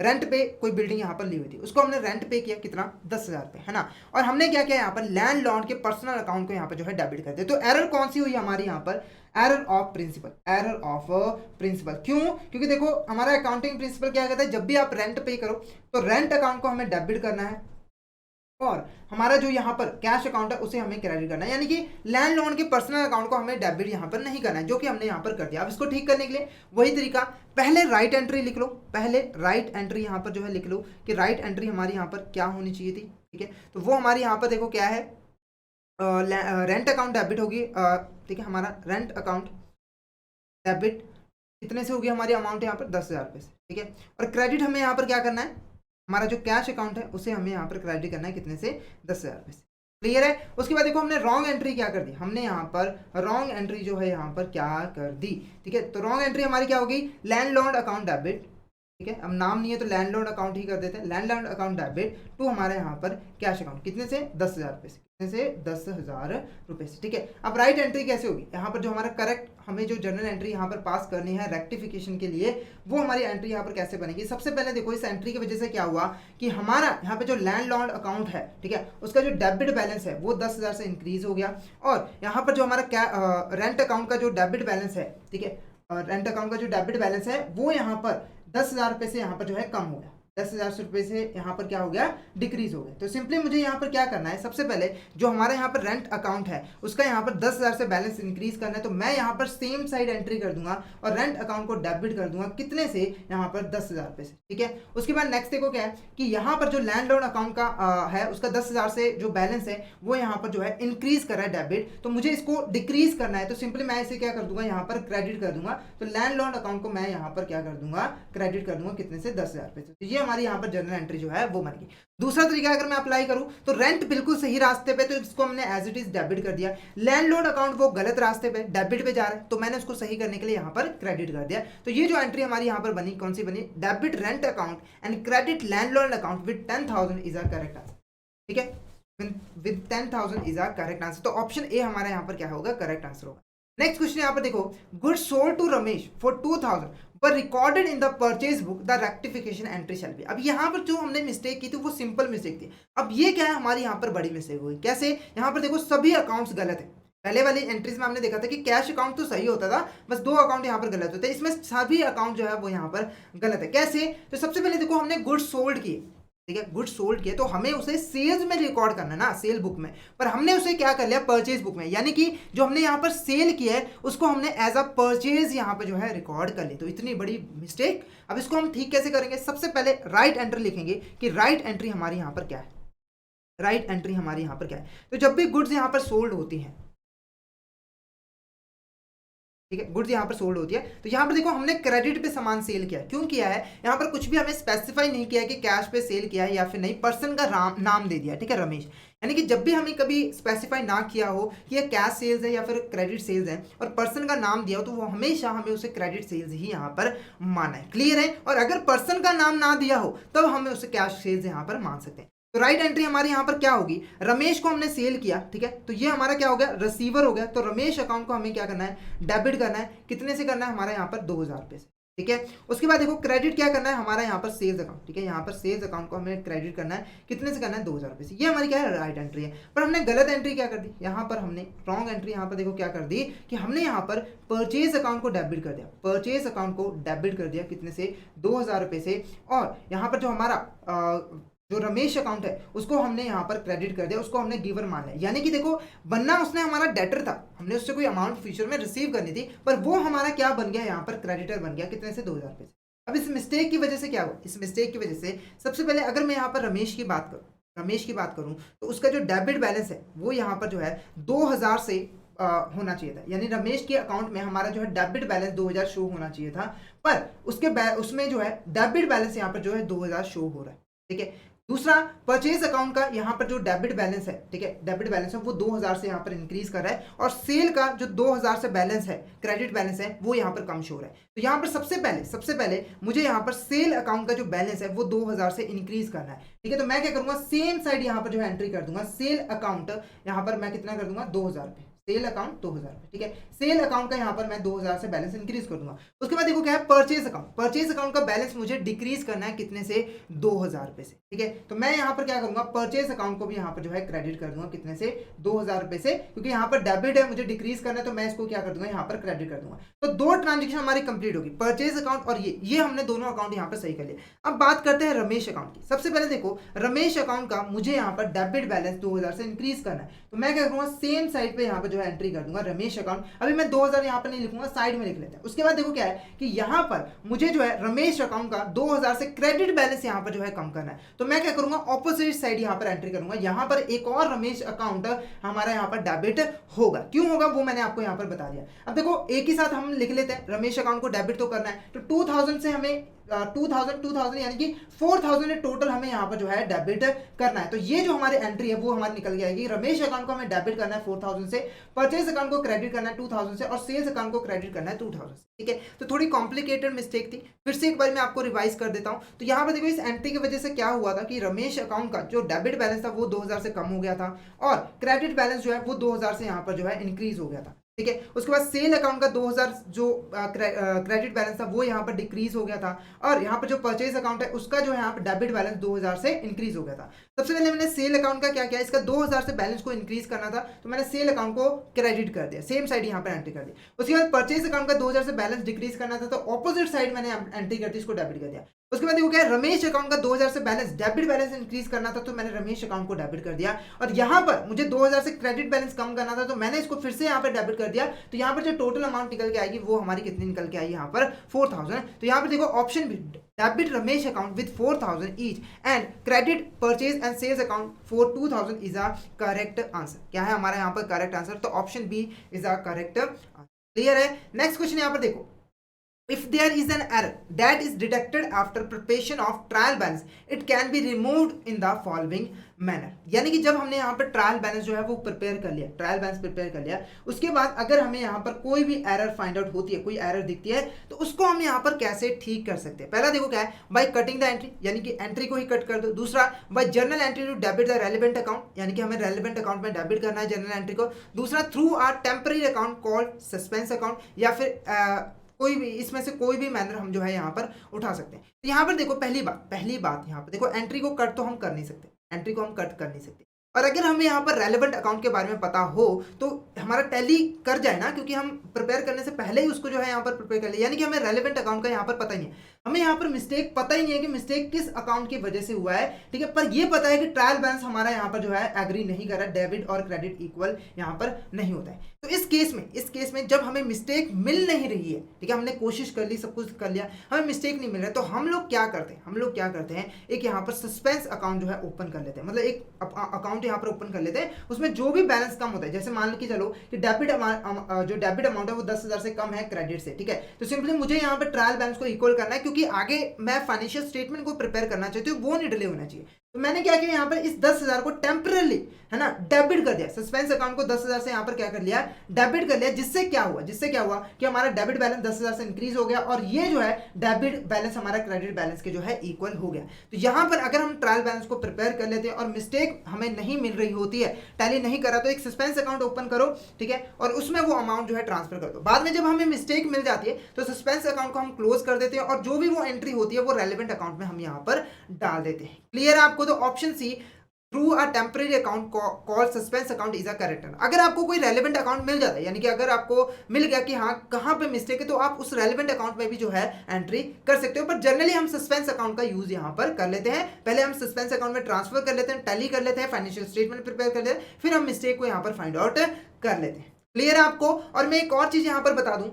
A: रेंट पे कोई बिल्डिंग यहाँ पर ली हुई थी, उसको हमने रेंट पे किया कितना, 10,000 रुपये, है ना। और हमने क्या किया, यहाँ पर लैंडलॉर्ड के पर्सनल अकाउंट को यहाँ पर जो है डेबिट कर दिया। तो एरर कौन सी हुई हमारी यहाँ पर, error of principle, error of principle. क्यों, क्योंकि देखो हमारा अकाउंटिंग प्रिंसिपल क्या कहता है, जब भी आप रेंट पे करो तो रेंट अकाउंट को हमें डेबिट करना है और हमारा जो यहाँ पर कैश अकाउंट है उसे हमें क्रेडिट करना है, यानी कि लैंडलॉर्ड के पर्सनल अकाउंट को हमें डेबिट यहाँ पर नहीं करना है, जो कि हमने यहाँ पर कर दिया। अब इसको ठीक करने के लिए वही तरीका, पहले राइट एंट्री लिख लो, पहले राइट एंट्री यहाँ पर जो है लिख लो कि राइट एंट्री हमारी यहाँ पर क्या होनी चाहिए थी, ठीक है। तो वो हमारी यहाँ पर देखो क्या है, रेंट अकाउंट डेबिट होगी, ठीक है, हमारा रेंट अकाउंट डेबिट कितने से होगी हमारी अमाउंट यहाँ पर 10,000 रुपये से, ठीक है। और क्रेडिट हमें यहाँ पर क्या करना है, हमारा जो कैश अकाउंट है उसे हमें यहाँ पर क्रेडिट करना है कितने से, 10,000 रुपये से। क्लियर है। उसके बाद देखो हमने रॉन्ग एंट्री क्या कर दी, हमने यहाँ पर रॉन्ग एंट्री जो है यहाँ पर क्या कर दी, ठीक है। तो रॉन्ग एंट्री हमारी क्या होगी, लैंडलॉर्ड अकाउंट डेबिट, ठीक है। अब नाम नहीं है तो लैंडलॉर्ड अकाउंट ही कर देते हैं, लैंडलॉर्ड अकाउंट डेबिट टू हमारे यहाँ पर कैश अकाउंट कितने से, 10,000 रुपये से, कितने से, 10,000 रुपये से, ठीक है। अब राइट एंट्री कैसे होगी, यहाँ पर जो हमारा करेक्ट हमें जो जर्नल एंट्री यहाँ पर पास करनी है रेक्टिफिकेशन के लिए, वो हमारी एंट्री यहाँ पर कैसे बनेगी। सबसे पहले देखो इस एंट्री की वजह से क्या हुआ कि हमारा यहाँ पे जो लैंडलॉर्ड अकाउंट है, ठीक है, उसका जो डेबिट बैलेंस है वो 10,000 से इंक्रीज हो गया, और यहाँ पर जो हमारा रेंट अकाउंट का जो डेबिट बैलेंस है, ठीक है, रेंट अकाउंट का जो डेबिट बैलेंस है वो यहाँ पर 10,000 रुपये से यहाँ पर जो है कम हो गया, 10,000 रुपये से यहाँ पर क्या हो गया, डिक्रीज हो गया। तो सिंपली मुझे यहाँ पर क्या करना है, सबसे पहले जो हमारा यहाँ पर रेंट अकाउंट है उसका यहाँ पर 10,000 से बैलेंस इंक्रीज करना है। तो मैं यहाँ पर सेम साइड एंट्री कर दूंगा और रेंट अकाउंट को डेबिट कर दूंगा, कितने से, यहाँ पर 10,000 रुपये से, ठीक है। उसके बाद नेक्स्ट देखो क्या है कि यहाँ पर जो लैंडलॉर्ड अकाउंट का है उसका 10,000 से जो बैलेंस है वो यहाँ पर जो है इंक्रीज कर रहा है डेबिट, तो मुझे इसको डिक्रीज करना है। तो सिंपली मैं इसे क्या कर दूंगा, यहाँ पर क्रेडिट कर दूंगा। तो लैंडलॉर्ड अकाउंट को मैं यहाँ पर क्या कर दूंगा, क्रेडिट कर दूंगा, कितने से, 10,000 रुपये से। तो ये हमारी यहाँ पर जनरल एंट्री जो है वो बन गई। दूसरा तरीका अगर मैं अप्लाई करूं तो रेंट बिल्कुल सही रास्ते पे, तो इसको हमने एज इट इज डेबिट कर दिया। लैंडलॉर्ड अकाउंट वो गलत रास्ते पे डेबिट पे जा रहा है, तो मैंने उसको सही करने के लिए यहाँ पर क्रेडिट कर दिया। तो ये जो एंट्री हमारी यहाँ पर बनी, कौन सी बनी, debit rent account and credit landlord account with 10,000 is a correct answer, ठीक है। With 10,000 is a correct answer. तो ऑप्शन ए हमारा यहाँ पर क्या होगा, करेक्ट आंसर होगा। नेक्स्ट क्वेश्चन यहाँ पर देखो, goods sold to Ramesh for 2,000 पर recorded in the purchase book, the rectification entry shall be. अब यहाँ पर जो हमने मिस्टेक की थी वो सिंपल मिस्टेक थी। अब ये क्या है, हमारी यहाँ पर बड़ी मिस्टेक हुई। कैसे, यहाँ पर देखो सभी अकाउंट्स गलत है। पहले वाली एंट्रीज में हमने देखा था कि कैश अकाउंट तो सही होता था, बस 2 अकाउंट यहाँ पर गलत होते हैं। इसमें सभी अकाउंट जो है वो यहाँ पर गलत है। कैसे, तो सबसे पहले देखो हमने गुड्स सोल्ड किए, ठीक है, गुड्स सोल्ड किए, तो हमें उसे सेल्स में रिकॉर्ड करना ना, सेल बुक में, पर हमने उसे क्या कर लिया, परचेज बुक में, यानी कि जो हमने यहाँ पर सेल किया है उसको हमने एज अ परचेज यहाँ पर जो है रिकॉर्ड कर ली। तो इतनी बड़ी मिस्टेक। अब इसको हम ठीक कैसे करेंगे, सबसे पहले राइट एंट्री लिखेंगे कि राइट एंट्री हमारी यहाँ पर क्या है, राइट एंट्री हमारी यहाँ पर क्या है। तो जब भी गुड्स यहाँ पर सोल्ड होती हैं, ठीक है, गुड्स यहाँ पर सोल्ड होती है, तो यहाँ पर देखो हमने क्रेडिट पे सामान सेल किया। क्यों किया है, यहाँ पर कुछ भी हमें स्पेसिफाई नहीं किया कि कैश पे सेल किया है या फिर नहीं, पर्सन का नाम दे दिया, ठीक है, रमेश। यानी कि जब भी हमें कभी स्पेसिफाई ना किया हो कि ये कैश सेल्स है या फिर क्रेडिट सेल्स है और पर्सन का नाम दिया हो, तो वो हमेशा हमें उसे क्रेडिट सेल्स ही यहाँ पर माना है। क्लियर है। और अगर पर्सन का नाम ना दिया हो तब हमें उसे कैश सेल्स यहाँ पर मान सकते हैं। तो राइट एंट्री हमारी यहाँ पर क्या होगी, रमेश को हमने सेल किया, ठीक है, तो ये हमारा क्या हो गया, रिसीवर हो गया। तो रमेश अकाउंट को हमें क्या करना है, डेबिट करना है। कितने से करना है, हमारा यहाँ पर 2,000 रुपये से, ठीक है। उसके बाद देखो क्रेडिट क्या करना है, हमारा यहाँ पर सेल्स अकाउंट, ठीक है, यहाँ पर सेल्स अकाउंट को हमें क्रेडिट करना है। कितने से करना है, 2,000 रुपये से। ये हमारी क्या है, राइट एंट्री है। पर हमने गलत एंट्री क्या कर दी, यहाँ पर हमने रॉन्ग एंट्री यहाँ पर देखो क्या कर दी कि हमने यहाँ पर परचेज अकाउंट को डेबिट कर दिया, परचेज अकाउंट को डेबिट कर दिया, कितने से, 2,000 रुपये से। और यहाँ पर जो हमारा जो रमेश अकाउंट है उसको हमने यहाँ पर क्रेडिट कर दिया, उसको हमने गिवर मान लिया। यानी कि देखो बनना उसने हमारा डेटर था, हमने उससे कोई अमाउंट फ्यूचर में रिसीव करनी थी, पर वो हमारा क्या बन गया, यहाँ पर क्रेडिटर बन गया, कितने से, 2,000 रुपये से। अब इस मिस्टेक की वजह से क्या हुआ, इस मिस्टेक की वजह से सबसे पहले अगर मैं यहाँ पर रमेश की बात करूँ तो उसका जो डेबिट बैलेंस है वो यहाँ पर जो है 2,000 से होना चाहिए था। यानी रमेश के अकाउंट में हमारा जो है डेबिट बैलेंस 2,000 शो होना चाहिए था, पर उसमें जो है डेबिट बैलेंस यहाँ पर जो है 2,000 शो हो रहा है, ठीक है। दूसरा, परचेज अकाउंट का यहाँ पर जो डेबिट बैलेंस है, ठीक है, डेबिट बैलेंस है वो 2,000 से यहाँ पर इंक्रीज कर रहा है, और सेल का जो 2,000 से बैलेंस है, क्रेडिट बैलेंस है, वो यहाँ पर कम शो हो रहा है। तो यहाँ पर सबसे पहले मुझे यहाँ पर सेल अकाउंट का जो बैलेंस है वो 2,000 से इंक्रीज करना है, ठीक है। तो मैं क्या करूंगा, सेम साइड यहाँ पर जो है एंट्री कर दूंगा, सेल अकाउंट यहाँ पर मैं कितना कर दूंगा, 2,000 रुपये, सेल अकाउंट 2,000 रुपये, ठीक है। सेल अकाउंट का यहाँ पर मैं 2,000 से बैलेंस इंक्रीज कर दूंगा। उसके बाद देखो क्या है, परचेज अकाउंट का बैलेंस मुझे डिक्रीज करना है, कितने से, 2,000 रुपये से, ठीक है। तो मैं यहाँ पर क्या करूंगा, परचेज अकाउंट को भी यहाँ पर जो है क्रेडिट कर दूंगा, कितने से, 2,000 रुपये से, क्योंकि यहाँ पर डेबिट है, मुझे डिक्रीज करना है, तो मैं इसको क्या कर दूंगा, यहाँ पर क्रेडिट कर दूंगा। तो 2 ट्रांजेक्शन हमारी कंप्लीट होगी, परचेज अकाउंट और ये हमने दोनों अकाउंट यहाँ पर सही कर लिया। अब बात करते हैं रमेश अकाउंट की। सबसे पहले देखो रमेश अकाउंट का मुझे यहाँ पर डेबिट बैलेंस 2,000 से इंक्रीज करना है, तो मैं क्या करूंगा, सेम साइड पे यहाँ पर जो है एंट्री कर दूंगा, रमेश अकाउंट। अभी मैं 2,000 यहाँ पर नहीं लिखूंगा, साइड में लिख लेते हैं। उसके बाद देखो क्या है कि यहाँ पर मुझे जो है रमेश अकाउंट का 2,000 से क्रेडिट बैलेंस यहाँ पर जो है कम करना है, तो मैं क्या करूंगा, ऑपोजिट साइड यहाँ पर एंट्री करूंगा। यहाँ पर एक और रमेश अकाउंट हमारा यहाँ पर डेबिट होगा। क्यों होगा वो मैंने आपको यहाँ पर बता दिया। अब देखो एक ही साथ हम लिख लेते हैं, रमेश अकाउंट को डेबिट तो करना है, तो 2,000 से हमें 2,000 यानी कि 4,000 टोटल हमें यहाँ पर जो है डेबिट करना है। तो ये जो हमारी एंट्री है वो हमारी निकल के आएगी, रमेश अकाउंट को हमें डेबिट करना है 4,000 से, परचेज अकाउंट को क्रेडिट करना है 2,000 से, और सेल्स अकाउंट को क्रेडिट करना है 2,000 से, ठीक है। तो थोड़ी कॉम्प्लिकेटेड मिस्टेक थी, फिर से एक बार मैं आपको रिवाइज कर देता हूं। तो यहाँ पर देखो इस एंट्री की वजह से क्या हुआ था कि रमेश अकाउंट का जो डेबिट बैलेंस था वो 2,000 से कम हो गया था, और क्रेडिट बैलेंस जो है वो 2,000 से यहाँ पर जो है इंक्रीज हो गया था, ठीक है। उसके बाद सेल अकाउंट का 2,000 जो क्रेडिट बैलेंस था वो यहाँ पर डिक्रीज हो गया था, और यहाँ पर जो परचेज अकाउंट है उसका जो है यहाँ पर डेबिट बैलेंस 2,000 से इंक्रीज हो गया था। सबसे पहले मैंने सेल अकाउंट का क्या किया, इसका 2,000 से बैलेंस को इंक्रीज करना था, तो मैंने सेल अकाउंट को क्रेडिट कर दिया, सेम साइड यहाँ पर एंट्री कर दी। उसके बाद परचेज अकाउंट का 2,000 से बैलेंस डिक्रीज करना था, तो ऑपोजिट साइड मैंने एंट्री कर दी, इसको डेबिट कर दिया। उसके बाद देखो क्या है, रमेश अकाउंट का 2000 से बैलेंस डेबिट बैलेंस इंक्रीज करना था तो मैंने रमेश अकाउंट को डेबिट कर दिया, और यहाँ पर मुझे 2000 से क्रेडिट बैलेंस कम करना था तो मैंने इसको फिर से यहाँ पर डेबिट कर दिया। तो यहाँ पर जो टोटल अमाउंट निकल के आएगी वो हमारी कितनी निकल के आई यहाँ पर 4000। तो यहाँ पर देखो ऑप्शन भी, debit Ramesh account with 4000 each and credit purchase and sales account for 2000 is a correct answer. क्या है हमारा यहाँ पर करेक्ट आंसर? तो option B is a correct answer. Clear है? नेक्स्ट क्वेश्चन यहाँ पर देखो, if there is an error that is detected after preparation of trial balance it can be removed in the following manner। यानी कि जब हमने यहाँ पर ट्रायल बैलेंस जो है वो प्रिपेयर कर लिया, ट्रायल बैलेंस प्रिपेयर कर लिया, उसके बाद अगर हमें यहाँ पर कोई भी एरर फाइंड आउट होती है, कोई एरर दिखती है, तो उसको हम यहाँ पर कैसे ठीक कर सकते हैं। पहला देखो क्या है, बाय कटिंग द एंट्री, यानी कि एंट्री को ही कट कर दो। दूसरा, by journal entry to debit the relevant account, यानी कि हमें रेलिवेंट अकाउंट में डेबिट करना है जर्नल एंट्री को। दूसरा, through a temporary account called suspense account, या फिर कोई भी इसमें से कोई भी मैनर हम जो है यहाँ पर उठा सकते हैं। तो यहाँ पर देखो पहली बात यहाँ पर देखो, एंट्री को कट तो हम कर नहीं सकते, एंट्री को हम कट कर नहीं सकते। और अगर हमें यहाँ पर रेलेवेंट अकाउंट के बारे में पता हो तो हमारा टैली कर जाए ना, क्योंकि हम प्रिपेयर करने से पहले ही उसको जो है यहाँ पर प्रिपेयर कर लिया, यानी कि हमें रेलेवेंट अकाउंट का यहाँ पर पता ही नहीं है, हमें यहाँ पर मिस्टेक पता ही नहीं है कि मिस्टेक किस अकाउंट की वजह से हुआ है, ठीक है। पर ये पता है कि ट्रायल बैलेंस हमारा यहाँ पर जो है एग्री नहीं कर रहा, डेबिट और क्रेडिट इक्वल यहाँ पर नहीं होता है। तो इस केस में जब हमें मिस्टेक मिल नहीं रही है, ठीक है, हमने कोशिश कर ली, सब कुछ कर लिया, हमें मिस्टेक नहीं मिल रहा है, तो हम लोग क्या करते हैं, एक यहाँ पर सस्पेंस अकाउंट जो है ओपन कर लेते हैं, मतलब एक अकाउंट यहाँ पर ओपन कर लेते हैं, उसमें जो भी बैलेंस कम होता है, जैसे मान लो कि चलो कि डेबिट अमाउंट है वो 10,000 से कम है क्रेडिट से, ठीक है। तो सिंपली मुझे यहाँ पर ट्रायल बैलेंस को इक्वल करना है, क्योंकि आगे मैं फाइनेंशियल स्टेटमेंट को प्रिपेयर करना चाहती हूँ, वो नहीं डिले होना चाहिए। तो मैंने क्या किया, यहाँ पर इस 10,000 को टेम्परली, है ना, डेबिट कर दिया, सस्पेंस अकाउंट को 10,000 से यहाँ पर क्या कर लिया, डेबिट कर लिया, जिससे क्या हुआ कि हमारा डेबिट बैलेंस 10,000 से इंक्रीज हो गया, और ये जो है डेबिट बैलेंस हमारा क्रेडिट बैलेंस के जो है इक्वल हो गया। तो यहाँ पर अगर हम ट्रायल बैलेंस को प्रिपेयर कर लेते हैं और मिस्टेक हमें नहीं मिल रही होती है, टैली नहीं करा, तो एक सस्पेंस अकाउंट ओपन करो, ठीक है, और उसमें वो अमाउंट जो है ट्रांसफर कर दो। बाद में जब हमें मिस्टेक मिल जाती है तो सस्पेंस अकाउंट को हम क्लोज कर देते हैं, और जो भी वो एंट्री होती है वो रेलेवेंट अकाउंट में हम यहाँ पर डाल देते हैं। क्लियर है आपको? तो option C, through a temporary account called suspense account is a correct. अगर आपको कोई रेलेवेंट अकाउंट मिल जाता है, यानी कि अगर आपको मिल गया कि हाँ कहाँ पे मिस्टेक है, तो आप उस रेलेवेंट अकाउंट में भी जो है एंट्री कर सकते हो। पर जनरली हम सस्पेंस अकाउंट का यूज यहाँ पर कर लेते हैं, पहले हम सस्पेंस अकाउंट में ट्रांसफर कर लेते हैं, टैली कर लेते हैं, फाइनेंशियल स्टेटमेंट प्रिपेयर कर लेते हैं, फिर हम मिस्टेक को यहाँ पर फाइंड आउट कर लेते हैं। क्लियर है आपको? और मैं एक और चीज यहाँ पर बता दूं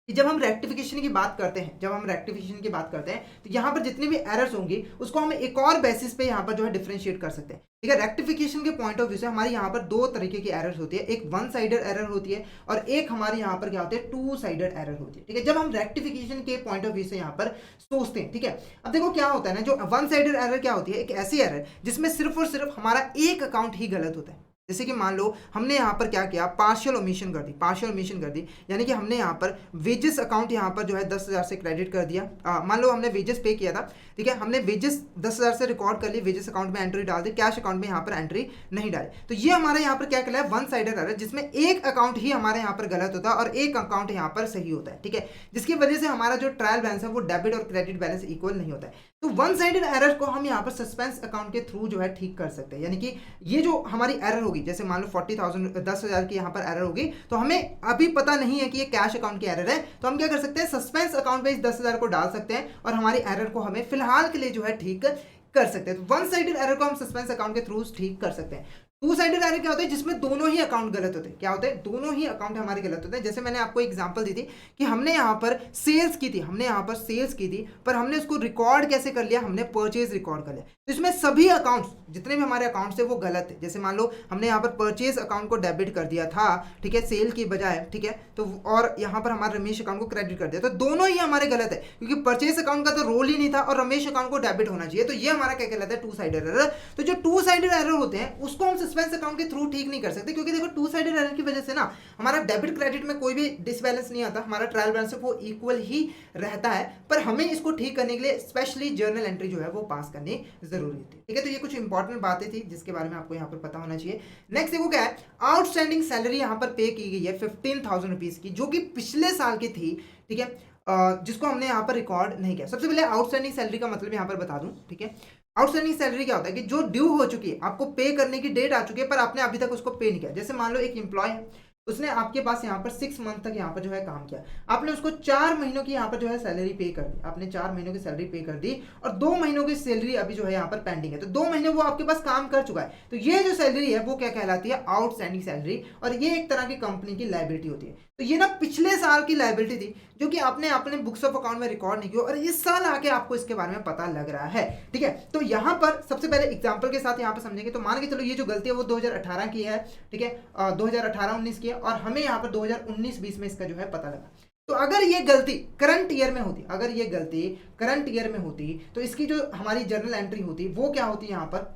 A: कि जब हम रेक्टिफिकेशन की बात करते हैं, तो यहाँ पर जितनी भी एरर्स होंगी उसको हम एक और बेसिस पे यहाँ पर जो है डिफरेंशिएट कर सकते हैं, ठीक है। रेक्टिफिकेशन के पॉइंट ऑफ व्यू से हमारी यहाँ पर दो तरीके की एरर्स होती है, एक वन साइडेड एरर होती है और एक हमारी यहाँ पर क्या होती है, टू साइडेड एरर होती है, ठीक है। जब हम रेक्टिफिकेशन के पॉइंट ऑफ व्यू से यहाँ पर सोचते हैं, ठीक है, अब देखो क्या होता है ना, जो वन साइडेड एरर क्या होती है, एक ऐसी एरर जिसमें सिर्फ और सिर्फ हमारा एक अकाउंट ही गलत होता है। जैसे कि मान लो हमने यहाँ पर क्या किया, पार्शियल ओमिशन कर दी, यानी कि हमने यहाँ पर वेजेस अकाउंट यहाँ पर जो है 10,000 से क्रेडिट कर दिया। मान लो हमने वेजेस पे किया था, ठीक है, हमने वेजेस 10,000 से रिकॉर्ड कर ली, वेजेस अकाउंट में एंट्री डाल दी, कैश अकाउंट में यहाँ पर एंट्री नहीं डाली। तो ये हमारे यहाँ पर क्या कहलाया, वन साइडेड एरर, जिसमें एक अकाउंट ही हमारे यहाँ पर गलत होता है और एक अकाउंट यहाँ पर सही होता है, ठीक है, जिसकी वजह से हमारा जो ट्रायल बैलेंस है वो डेबिट और क्रेडिट बैलेंस इक्वल नहीं होता है। तो वन साइडेड एरर को हम यहाँ पर सस्पेंस अकाउंट के थ्रू जो है ठीक कर सकते हैं, यानी कि ये जो हमारी एरर होगी, जैसे मान लो 10,000 की यहाँ पर एरर होगी, तो हमें अभी पता नहीं है कि ये कैश अकाउंट की एरर है, तो हम क्या कर सकते हैं, सस्पेंस अकाउंट में इस 10,000 को डाल सकते हैं और हमारी एरर को हमें फिलहाल के लिए जो है ठीक कर सकते हैं। तो वन साइडेड एरर को हम सस्पेंस अकाउंट के थ्रू ठीक कर सकते हैं। टू साइडेड एरर क्या होता है, जिसमें दोनों ही अकाउंट गलत होते हैं। क्या होते हैं, दोनों ही अकाउंट हमारे गलत होते हैं। जैसे मैंने आपको एग्जांपल दी थी कि हमने यहाँ पर सेल्स की थी, पर हमने उसको रिकॉर्ड कैसे कर लिया, हमने परचेज रिकॉर्ड कर लिया। तो इसमें सभी अकाउंट्स, जितने भी हमारे अकाउंट्स थे वो गलत है। जैसे मान लो हमने यहाँ पर परचेज अकाउंट को डेबिट कर दिया था, ठीक है, सेल की बजाय, ठीक है, तो और यहाँ पर हमारे रमेश अकाउंट को क्रेडिट कर दिया, तो दोनों ही हमारे गलत है, क्योंकि परचेज अकाउंट का तो रोल ही नहीं था और रमेश अकाउंट को डेबिट होना चाहिए। तो ये हमारा क्या कहलाता है, टू साइडेड एरर। तो जो टू साइडेड एरर होते हैं उसको हम सस्पेंस अकाउंट के थ्रू ठीक नहीं कर सकते, क्योंकि देखो टू साइडेड एरर की वजह से ना हमारा डेबिट क्रेडिट में कोई भी डिसबैलेंस नहीं आता, हमारा ट्रायल बैलेंस वो इक्वल ही रहता है। पर हमें इसको ठीक करने के लिए स्पेशली जर्नल एंट्री जो है वो पास करनी जरूरी होती है, ठीक है। तो ये कुछ इंपॉर्टेंट बातें थी जिसके बारे में आपको यहाँ पर पता होना चाहिए। नेक्स्ट देखो क्या है, आउटस्टैंडिंग सैलरी यहाँ पर पे की गई है 15,000 रुपीज की, जो कि पिछले साल की थी, ठीक है, जिसको हमने यहाँ पर रिकॉर्ड नहीं किया। सबसे पहले आउटस्टैंडिंग सैलरी का मतलब यहाँ पर बता दूं, ठीक है। आउटस्टैंडिंग सैलरी क्या होता है कि जो ड्यू हो चुकी है, आपको पे करने की डेट आ चुकी है पर आपने अभी तक उसको पे नहीं किया। जैसे मान लो एक एम्प्लॉय है, उसने आपके पास यहाँ पर 6 मंथ तक यहाँ पर जो है काम किया, आपने उसको 4 महीनों की यहाँ पर जो है सैलरी पे कर दी, आपने 4 महीनों की सैलरी पे कर दी और 2 महीनों की सैलरी अभी जो है यहाँ पर पेंडिंग है, तो 2 महीने वो आपके पास काम कर चुका है, तो ये जो सैलरी है वो क्या कहलाती है, आउटस्टैंडिंग सैलरी, और ये एक तरह की कंपनी की लायबिलिटी होती है। तो ये ना पिछले साल की लायबिलिटी थी जो कि आपने अपने बुक्स ऑफ अकाउंट में रिकॉर्ड नहीं किया और इस साल आके आपको इसके बारे में पता लग रहा है, ठीक है। तो यहाँ पर सबसे पहले एग्जांपल के साथ यहाँ पर समझेंगे, तो मान के चलो ये जो गलती है वो 2018 की है, ठीक है, 2018-19 की है, और हमें यहाँ पर 2019-20 में इसका जो है पता लगा। तो अगर ये गलती करंट ईयर में होती, अगर ये गलती करंट ईयर में होती तो इसकी जो हमारी जर्नल एंट्री होती वो क्या होती यहाँ पर,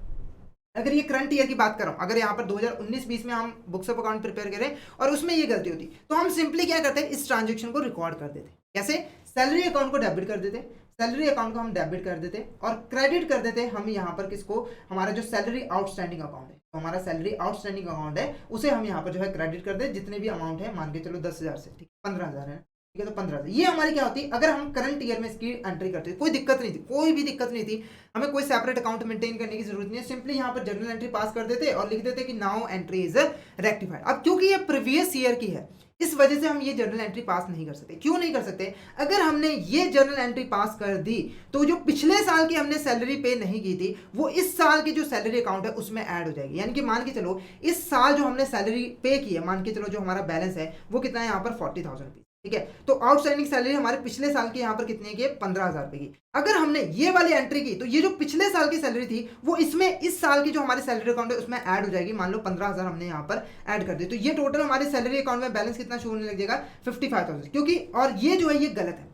A: अगर ये करंट ईयर की बात कर रहा हूं, अगर यहाँ पर 2019-20 में हम बुक्स ऑफ अकाउंट प्रिपेयर करें और उसमें ये गलती होती तो हम सिंपली क्या करते हैं, इस ट्रांजेक्शन को रिकॉर्ड कर देते, कैसे, सैलरी अकाउंट को डेबिट कर देते, सैलरी अकाउंट को हम डेबिट कर देते और क्रेडिट कर देते हम यहाँ पर किसको, हमारा जो सैलरी आउटस्टैंडिंग अकाउंट है, तो हमारा सैलरी आउटस्टैंडिंग अकाउंट है उसे हम यहाँ पर जो है क्रेडिट कर दे, जितने भी अमाउंट है, मान के चलो 10,000 से, ठीक, 15,000 है, ठीक है, तो 15,000 ये हमारी क्या होती, अगर हम करंट ईयर में इसकी एंट्री करते, कोई दिक्कत नहीं थी, कोई भी दिक्कत नहीं थी, हमें कोई सेपरेट अकाउंट मेंटेन करने की जरूरत नहीं है, सिंपली यहाँ पर जर्नल एंट्री पास कर देते और लिख देते कि नाउ एंट्री इज रेक्टिफाइड। अब क्योंकि ये प्रीवियस ईयर की है इस वजह से हम ये जर्नल एंट्री पास नहीं कर सकते। क्यों नहीं कर सकते, अगर हमने ये जर्नल एंट्री पास कर दी तो जो पिछले साल की हमने सैलरी पे नहीं की थी वो इस साल की जो सैलरी अकाउंट है उसमें ऐड हो जाएगी, यानी कि मान के चलो इस साल जो हमने सैलरी पे की है, मान के चलो जो हमारा बैलेंस है वो कितना है यहाँ पर 40,000 रुपीज, ठीक है, तो आउटस्टैंडिंग सैलरी हमारे पिछले साल की यहाँ पर कितने की, 15,000 रुपए की। अगर हमने ये वाली एंट्री की तो ये जो पिछले साल की सैलरी थी वो इसमें इस साल की जो हमारी सैलरी अकाउंट है उसमें ऐड हो जाएगी, मान लो 15,000 हमने यहाँ पर ऐड कर दी, तो ये टोटल हमारे सैलरी अकाउंट में बैलेंस कितना शो होने लग जाएगा, 55,000, क्योंकि, और ये जो है ये गलत है,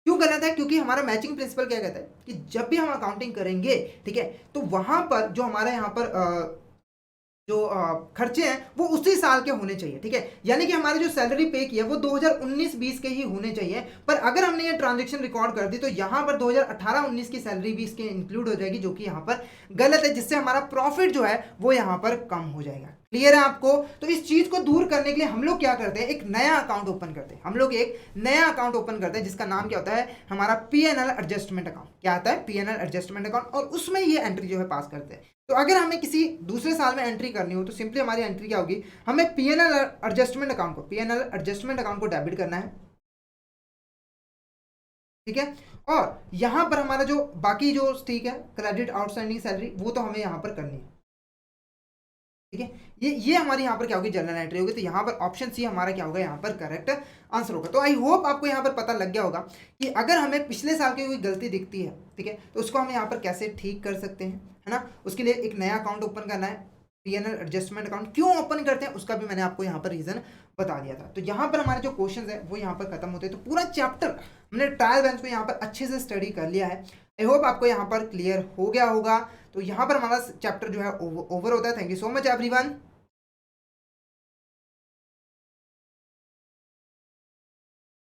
A: क्यों गलत है, क्योंकि हमारा मैचिंग प्रिंसिपल क्या कहता है कि जब भी हम अकाउंटिंग करेंगे, ठीक है, तो वहां पर जो हमारे यहाँ पर जो खर्चे हैं वो उसी साल के होने चाहिए, ठीक है, यानी कि हमारी जो सैलरी पे की है वो 2019-20 के ही होने चाहिए, पर अगर हमने ये ट्रांजैक्शन रिकॉर्ड कर दी तो यहाँ पर 2018-19 की सैलरी भी इसके इंक्लूड हो जाएगी, जो कि यहाँ पर गलत है, जिससे हमारा प्रॉफिट जो है वो यहाँ पर कम हो जाएगा। क्लियर है आपको, तो इस चीज को दूर करने के लिए हम लोग क्या करते हैं, एक नया अकाउंट ओपन करते हैं, हम लोग एक नया अकाउंट ओपन करते हैं जिसका नाम क्या होता है, हमारा पीएनएल एडजस्टमेंट अकाउंट, क्या आता है, पीएनएल एडजस्टमेंट अकाउंट, और उसमें ये एंट्री जो है पास करते हैं। तो अगर हमें किसी दूसरे साल में एंट्री करनी हो तो सिंपली हमारी एंट्री क्या होगी, हमें पीएनएल एडजस्टमेंट अकाउंट को, पीएनएल एडजस्टमेंट अकाउंट को डेबिट करना है, ठीक है, और यहां पर हमारा जो बाकी जो ठीक है क्रेडिट आउटस्टैंडिंग सैलरी वो तो हमें यहां पर करनी है, ठीक है, ये हमारी यहाँ पर क्या होगी, जनरल एंट्री होगी, तो यहाँ पर ऑप्शन सी हमारा क्या होगा, यहाँ पर करेक्ट आंसर होगा। तो आई होप आपको यहाँ पर पता लग गया होगा कि अगर हमें पिछले साल की कोई गलती दिखती है, ठीक है, तो उसको हम यहाँ पर कैसे ठीक कर सकते हैं, है ना, उसके लिए एक नया अकाउंट ओपन करना है, पीएनएल एडजस्टमेंट अकाउंट क्यों ओपन करते हैं उसका भी मैंने आपको यहाँ पर रीजन बता दिया था। तो यहाँ पर हमारे जो क्वेश्चंस है वो यहाँ पर खत्म होते हैं, तो पूरा चैप्टर हमने ट्रायल बैलेंस को यहाँ पर अच्छे से स्टडी कर लिया है। आई होप आपको यहाँ पर क्लियर हो गया होगा। तो यहाँ पर हमारा चैप्टर जो है ओवर होता है। Thank you so much everyone.